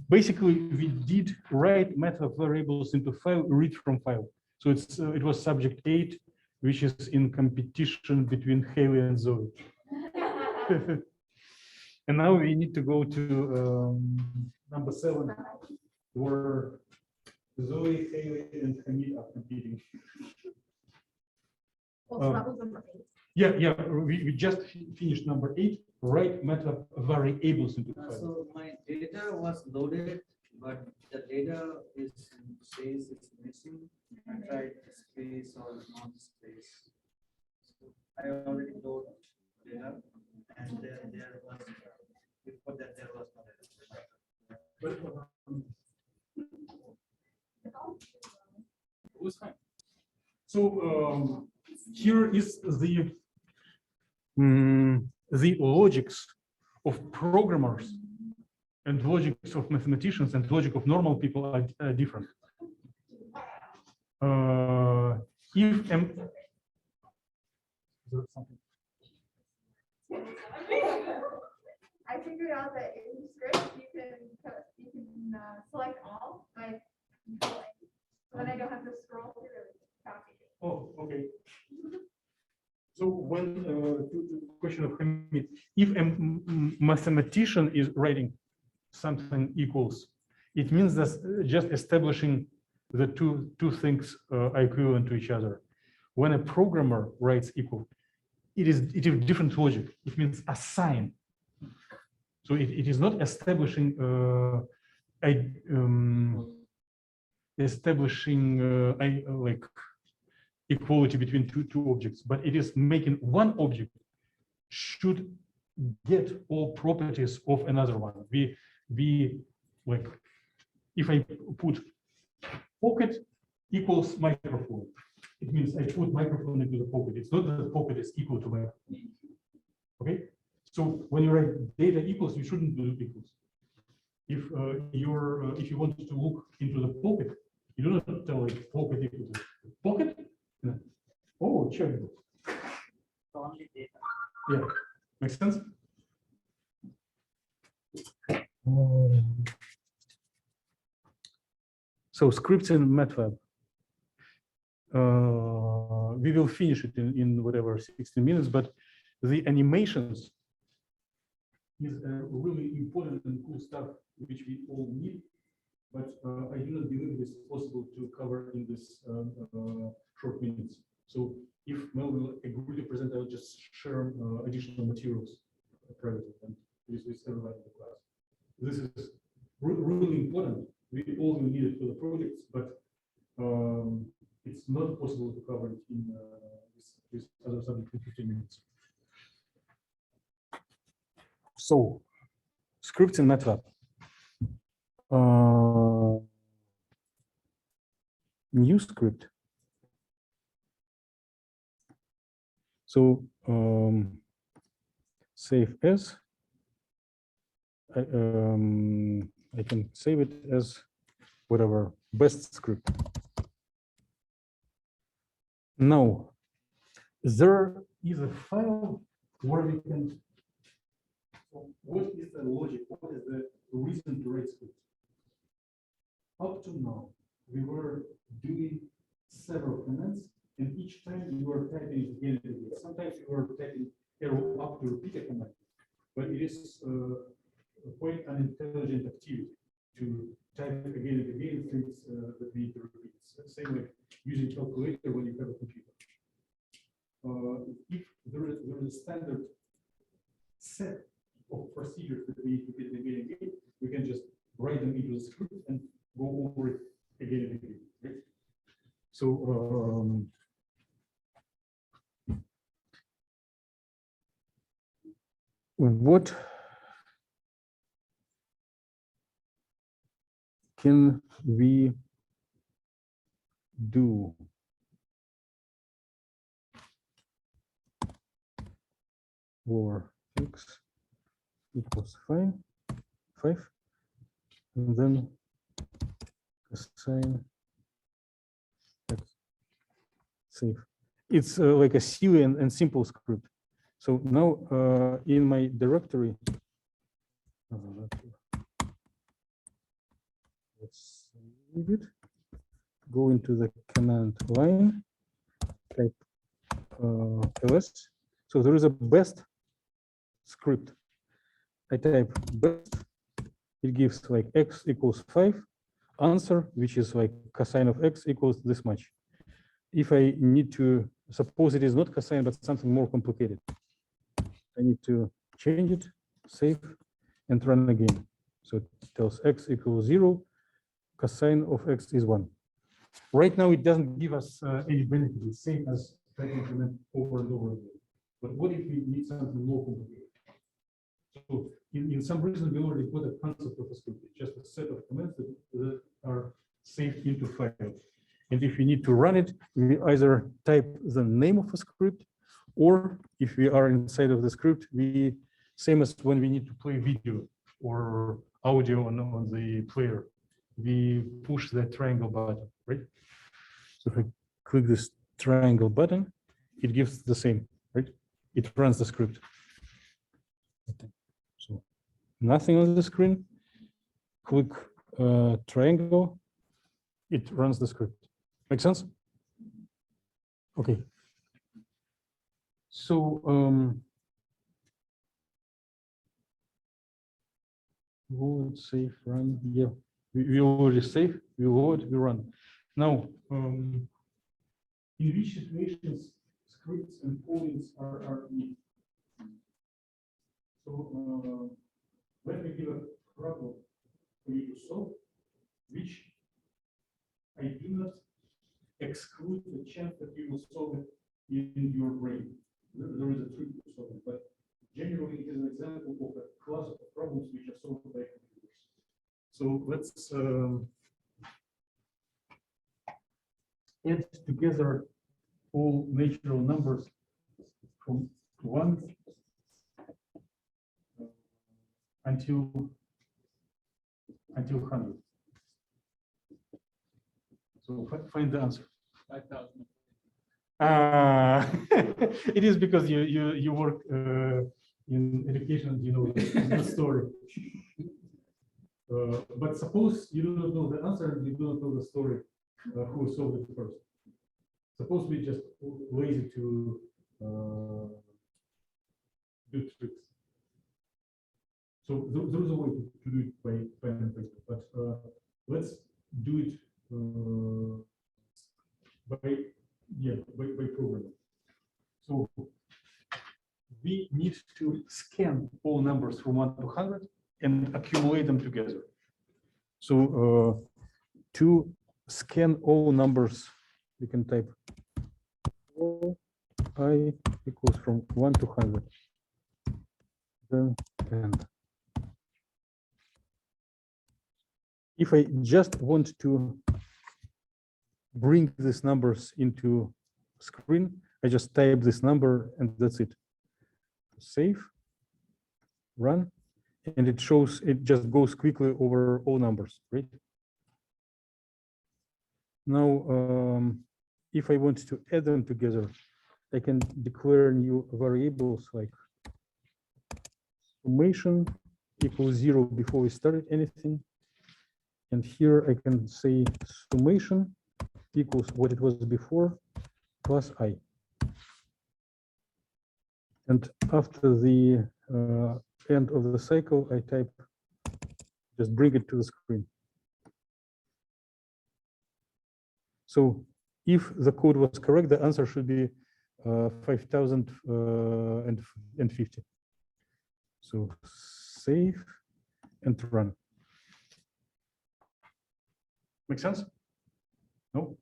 Speaker 2: basically we did write method variables into file, read from file. So it was subject 8, which is in competition between Haley and Zoe. And now we need to go to number 7, where Zoe, Haley, and Hamid are competing. Yeah, we just finished number 8. Write method variables into file.
Speaker 1: So my data was loaded, but the data is in space, it's missing. I tried space or non-space. So I already loaded data, and then there was, before that there was no data.
Speaker 2: It was fine. So here is the logics of programmers and logics of mathematicians and logic of normal people are different. If m is there something?
Speaker 7: I figured out that in script you can select all by control A. So then I don't have to scroll through and copy it.
Speaker 2: Oh, okay. So when to the question of Hamid, if a mathematician is writing something equals, it means that just establishing the two things are equivalent to each other. When a programmer writes equal, it is different logic. It means assign. So it is not establishing like equality between two objects, but it is making one object should get all properties of another one. We like, if I put pocket equals microphone, it means I put microphone into the pocket. It's not that the pocket is equal to microphone. Okay, so when you write data equals, you shouldn't do equals. If if you want to look into the pocket, you do not tell like pocket equals pocket. Oh, check.
Speaker 1: Only data.
Speaker 2: Yeah, makes sense. So scripts in MATLAB. We will finish it in whatever 16 minutes, but the animations is really important and cool stuff which we all need. But I do not believe it is possible to cover in this short minutes. So if Mel will agree to present, I'll just share additional materials privately and with everyone in the class. This is really important. We all will need it for the projects, but it's not possible to cover it in this other subject in 15 minutes. So scripts in MATLAB. New script. So save as. I can save it as whatever best script. Now there is a file where we can. What is the logic? What is the reason to write script? Up to now, we were doing several commands, and each time you were typing again and again. Sometimes you were typing arrow up to repeat a command, but it is quite unintelligent activity to type again and again things that we need to repeat. Same like using calculator when you have a computer. If there is a standard set of procedures that we need to repeat again and again, we can just write them into the script and go over it again and again. Right? So what can we do for x equals 5, and then assign x save. It's like a silly and simple script. So now in my directory, let's save it. Go into the command line, type ls. So there is a best script. I type best. It gives like x equals 5. Answer, which is like cosine of x equals this much. If I need to, suppose it is not cosine, but something more complicated, I need to change it, save, and run again. So it tells x equals 0, cosine of x is 1. Right now, it doesn't give us any benefit. It's same as trying to implement over and over again. But what if we need something more complicated? So in some reason, we already got a concept of a script. It's just a set of commands that are saved into files. And if we need to run it, we either type the name of a script, or if we are inside of the script, we, same as when we need to play video or audio on the player, we push the triangle button, right? So if I click this triangle button, it gives the same, right? It runs the script. So nothing on the screen, click triangle, it runs the script. Make sense? Okay. So load, save, run. Yeah, we already save, we load, we run. Now, in which situations scripts and codings are needed? So when we give a problem for you to solve, which I do not exclude the chance that you will solve it in your brain. There is a trick to solve it, but generally it is an example of a class of problems which are solved by computers. So let's add together all natural numbers from 1 until 100. So find the answer.
Speaker 1: 5,000.
Speaker 2: It is because you work in education, you know the story. But suppose you do not know the answer and you do not know the story who solved it first. Suppose we just lazy to do tricks. So there is a way to do it by pen and paper, but let's do it by programming. So we need to scan all numbers from 1 to 100 and accumulate them together. So to scan all numbers, we can type I equals from 1 to 100. Then end. If I just want to bring these numbers into screen, I just type this number and that's it. Save, run, and it shows, it just goes quickly over all numbers, right? Now, if I want to add them together, I can declare new variables like summation equals 0 before we started anything. And here I can say summation equals what it was before plus I. And after the end of the cycle, I type Just bring it to the screen. So if the code was correct, the answer should be 5,050. So save and run. Make sense? No?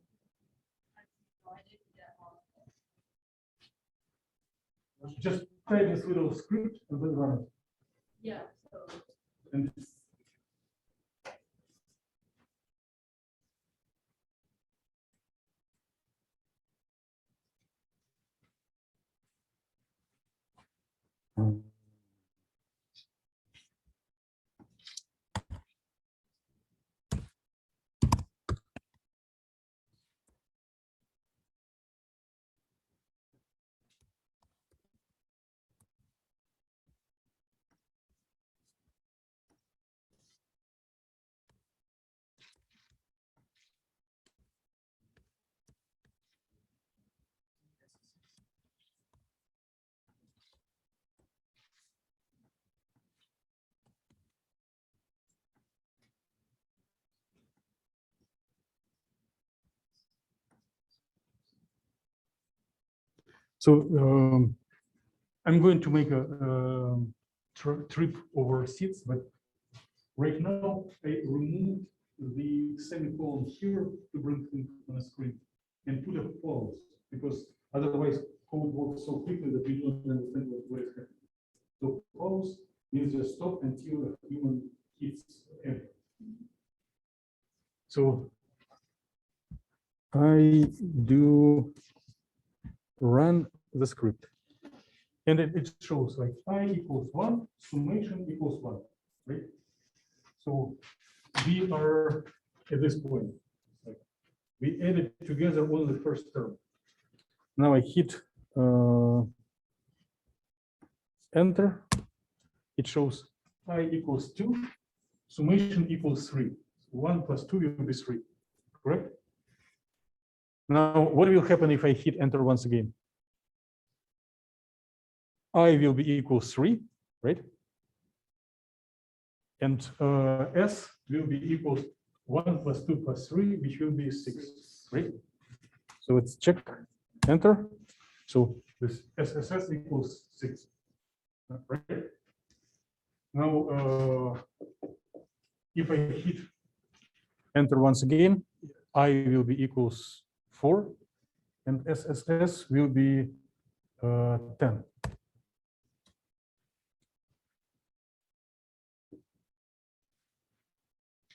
Speaker 2: Just try this little script and then run it.
Speaker 4: Yeah, so.
Speaker 2: And so I'm going to make a trip over seats, but right now I removed the semicolon here to bring things on the screen and put a pause because otherwise code works so quickly that we don't understand what is happening. So pause means just stop until a human hits enter. So I do run the script. And it shows like I equals 1, summation equals 1, right? So we are at this point. Like, we added together only the first term. Now I hit enter. It shows I equals 2, summation equals 3. 1 plus 2 will be 3, correct? Now, what will happen if I hit enter once again? I will be equals 3, right? And S will be equals 1 plus 2 plus 3, which will be 6, right? So let's check, enter. So this SSS equals 6, right? Now, if I hit enter once again, I will be equals 4, and SSS will be 10.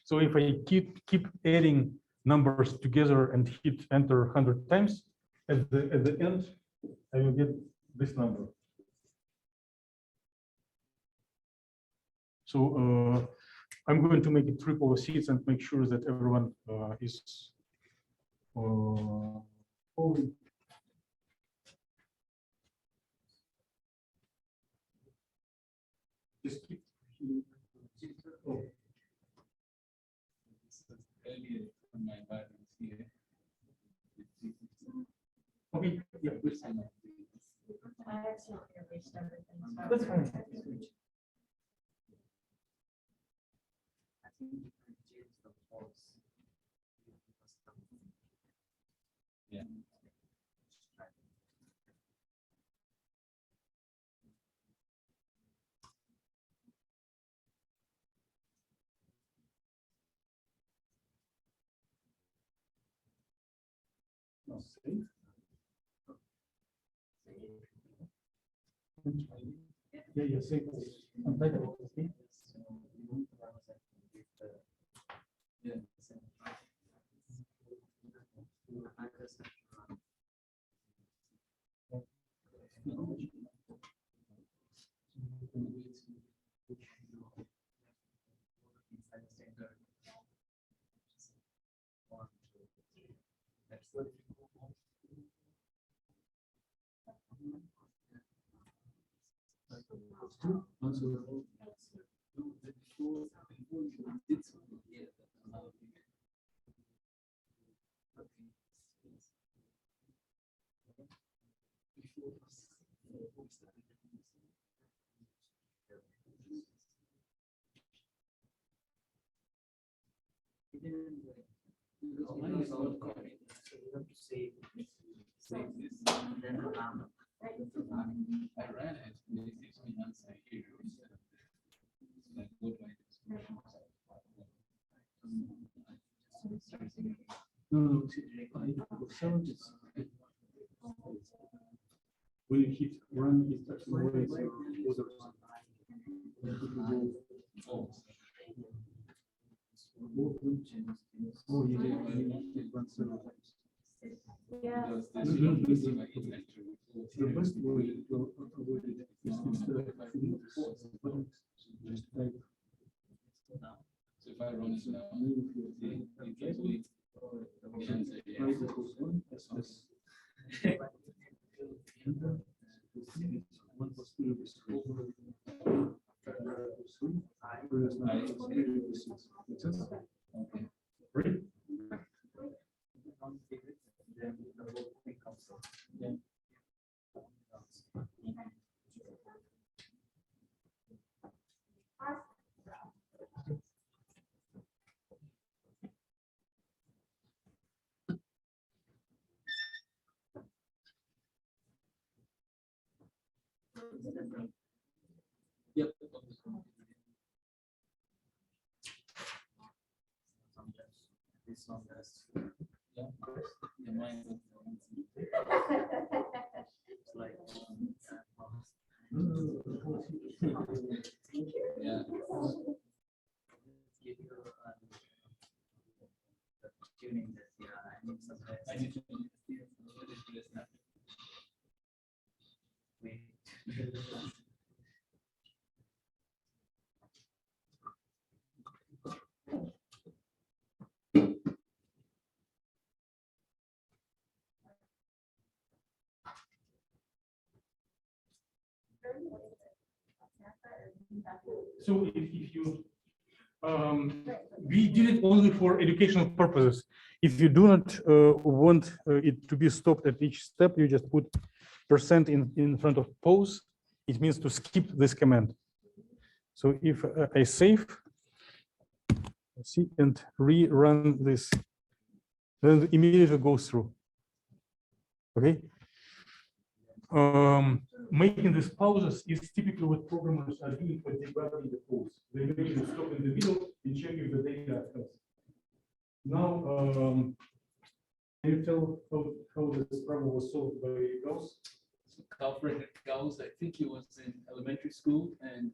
Speaker 2: So if I keep adding numbers together and hit enter 100 times, at the end, I will get this number. So I'm going to make it triple seats and make sure that everyone is following. Just keep. Oh. Okay, yeah, please.
Speaker 4: I accidentally erased everything. so-
Speaker 2: That's fine.
Speaker 6: Yeah.
Speaker 2: No, save. Yeah, yeah, save. Untitled, okay.
Speaker 1: because mine is all copy, so you have to save this, and then
Speaker 8: I ran it, and it gives me answer here instead of there. Like, what do I do?
Speaker 2: No, when you hit run, it accelerates your other.
Speaker 8: Oh,
Speaker 2: Oh, you did run several times.
Speaker 7: Yeah.
Speaker 8: does this increase my inventory?
Speaker 2: The best way to avoid it is instead of filling this button, just type
Speaker 8: So if I run it now,
Speaker 2: move your
Speaker 8: it gives me the answer,
Speaker 2: I
Speaker 8: yeah.
Speaker 2: equals 1 SS. Enter. 1 plus 2 is 3. Previous number is 3 is 6. Makes sense?
Speaker 8: Okay.
Speaker 2: Ready?
Speaker 1: then the whole thing comes out.
Speaker 8: Yeah. Yep.
Speaker 1: Sometimes this one does.
Speaker 8: Yeah. Yeah, mine is
Speaker 1: It's like,
Speaker 8: yeah.
Speaker 1: give you the tuning that, yeah, I need some rest.
Speaker 8: I need to
Speaker 1: Wait.
Speaker 2: So if you, we did it only for educational purposes. If you do not want it to be stopped at each step, you just put % in front of pause. It means to skip this command. So if I save, see, and rerun this, then it immediately goes through. Okay. Making these pauses is typically what programmers are doing for debugging the codes. They make you stop in the middle and check if the data helps. Now, can you tell how this problem was solved by Gauss?
Speaker 8: Alfred Gauss, I think he was in elementary school, and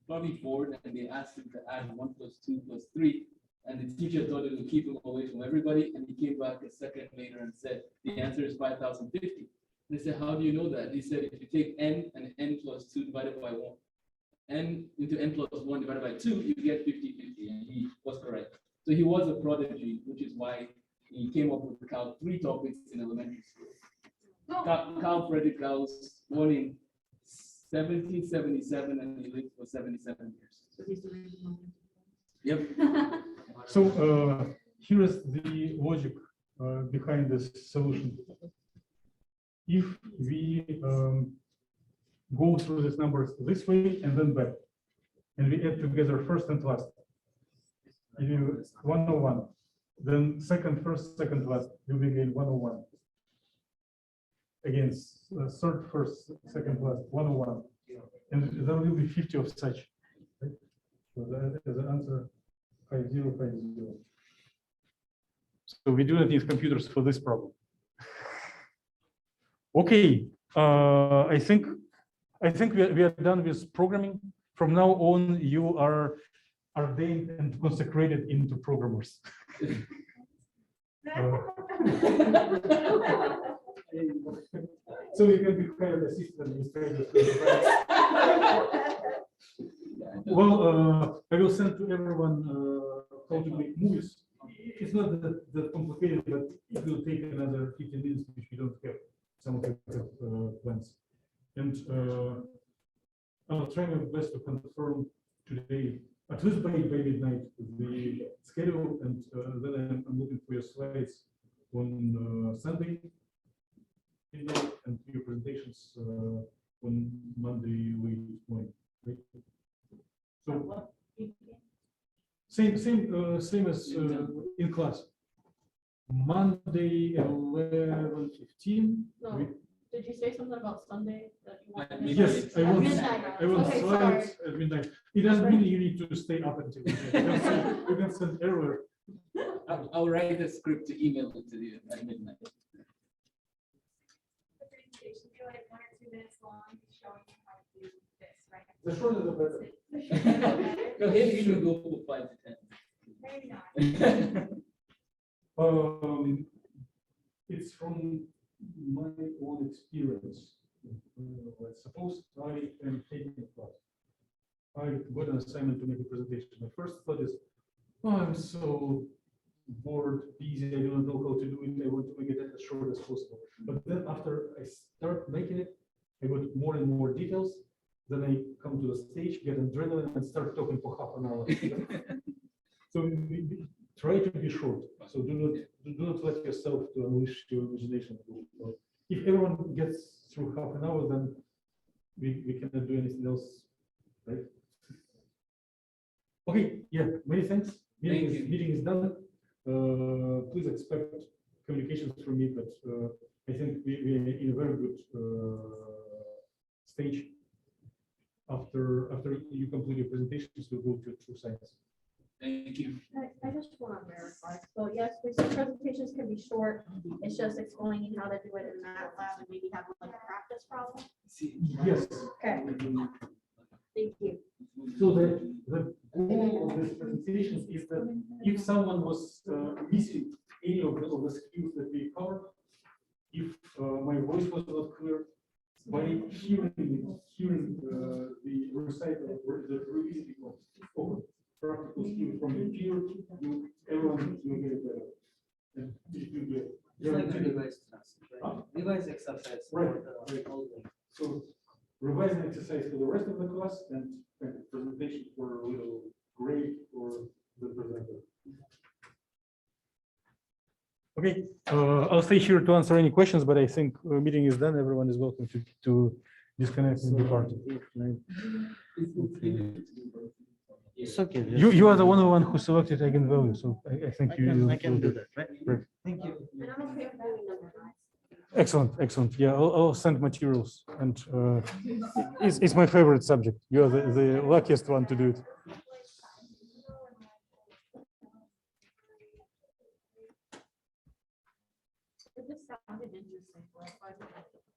Speaker 8: probably bored, and they asked him to add 1 plus 2 plus 3, and the teacher thought it would keep him away from everybody, and he came back a second later and said the answer is 5050. They said, how do you know that? He said, if you take n and n plus 2 divided by 1, n into n plus 1 divided by 2, you get 50/50, and he was correct. So he was a prodigy, which is why he came up with the Cal 3 topics in elementary school. Carl Friedrich Gauss, born in 1777, and he lived for 77 years. Yep.
Speaker 2: So here is the logic behind this solution. If we go through these numbers this way and then back, and we add together first and last, if you 101, then second, first, second, last, you will again 101. Again, third, first, second, last, 101. And there will be 50 of such. Right? So that is the answer 5050. So we do not need computers for this problem. Okay, I think we are done with programming. From now on, you are ordained and consecrated into programmers. So you can be hired assistant administrator. Well, I will send to everyone how to make movies. It's not that complicated, but it will take another 15 minutes, which we don't have. Some of the plans. And I'll try my best to confirm today, at least by midnight, the schedule, and then I'm looking for your slides on Sunday midnight, and your presentations on Monday late morning. Right? So same as in class. Monday, 11:15.
Speaker 4: No, did you say something about Sunday that you want?
Speaker 2: Yes, I
Speaker 4: At
Speaker 2: want,
Speaker 4: midnight.
Speaker 2: I want
Speaker 4: Okay,
Speaker 2: slides
Speaker 4: sorry.
Speaker 2: at midnight. It doesn't mean you need to stay up until midnight. You can send earlier.
Speaker 8: I'll write the script to email it to you at midnight.
Speaker 7: The presentation should be like 1 or 2 minutes long, showing you how to do this, right?
Speaker 2: The shorter the better.
Speaker 8: No, he should go for 5 to 10.
Speaker 7: Maybe not.
Speaker 2: It's from my own experience. Suppose I am taking a class. I got an assignment to make a presentation. My first thought is, oh, I'm so bored, busy, I don't know how to do it. I want to make it as short as possible. But then after I start making it, I got more and more details. Then I come to the stage, get adrenaline, and start talking for half an hour. So try to be short. So do not let yourself to unleash your imagination. If everyone gets through half an hour, then we cannot do anything else, right? Okay, yeah, many thanks.
Speaker 8: Thank you.
Speaker 2: Meeting is done. Please expect communications from me, but I think we are in a very good stage. After you complete your presentations, we'll go to true science.
Speaker 8: Thank you.
Speaker 4: I just want to verify. So yes, we said presentations can be short. It's just explaining how to do it in MATLAB and maybe have like a practice problem.
Speaker 2: Yes.
Speaker 4: Okay, thank you.
Speaker 2: So the goal of this presentation is that if someone was missing any of the skills that we covered, if my voice was not clear, by hearing the recital or the revisiting of practical skills from the peer, everyone will get it better. And it will be-
Speaker 1: It's like a device task, right? Device exercise. for
Speaker 2: Right,
Speaker 1: the
Speaker 2: right.
Speaker 1: whole thing.
Speaker 2: So revising exercise for the rest of the class and presentation for a little grade for the presenter. Okay, I'll stay here to answer any questions, but I think meeting is done. Everyone is welcome to disconnect and depart.
Speaker 5: It's okay.
Speaker 2: You are the one who selected eigenvalue, so I think you.
Speaker 5: I can do that, right?
Speaker 2: Right.
Speaker 5: Thank you.
Speaker 4: And I'm okay with doing number 9.
Speaker 2: Excellent, excellent. Yeah, I'll send materials, and it's my favorite subject. You are the luckiest one to do it.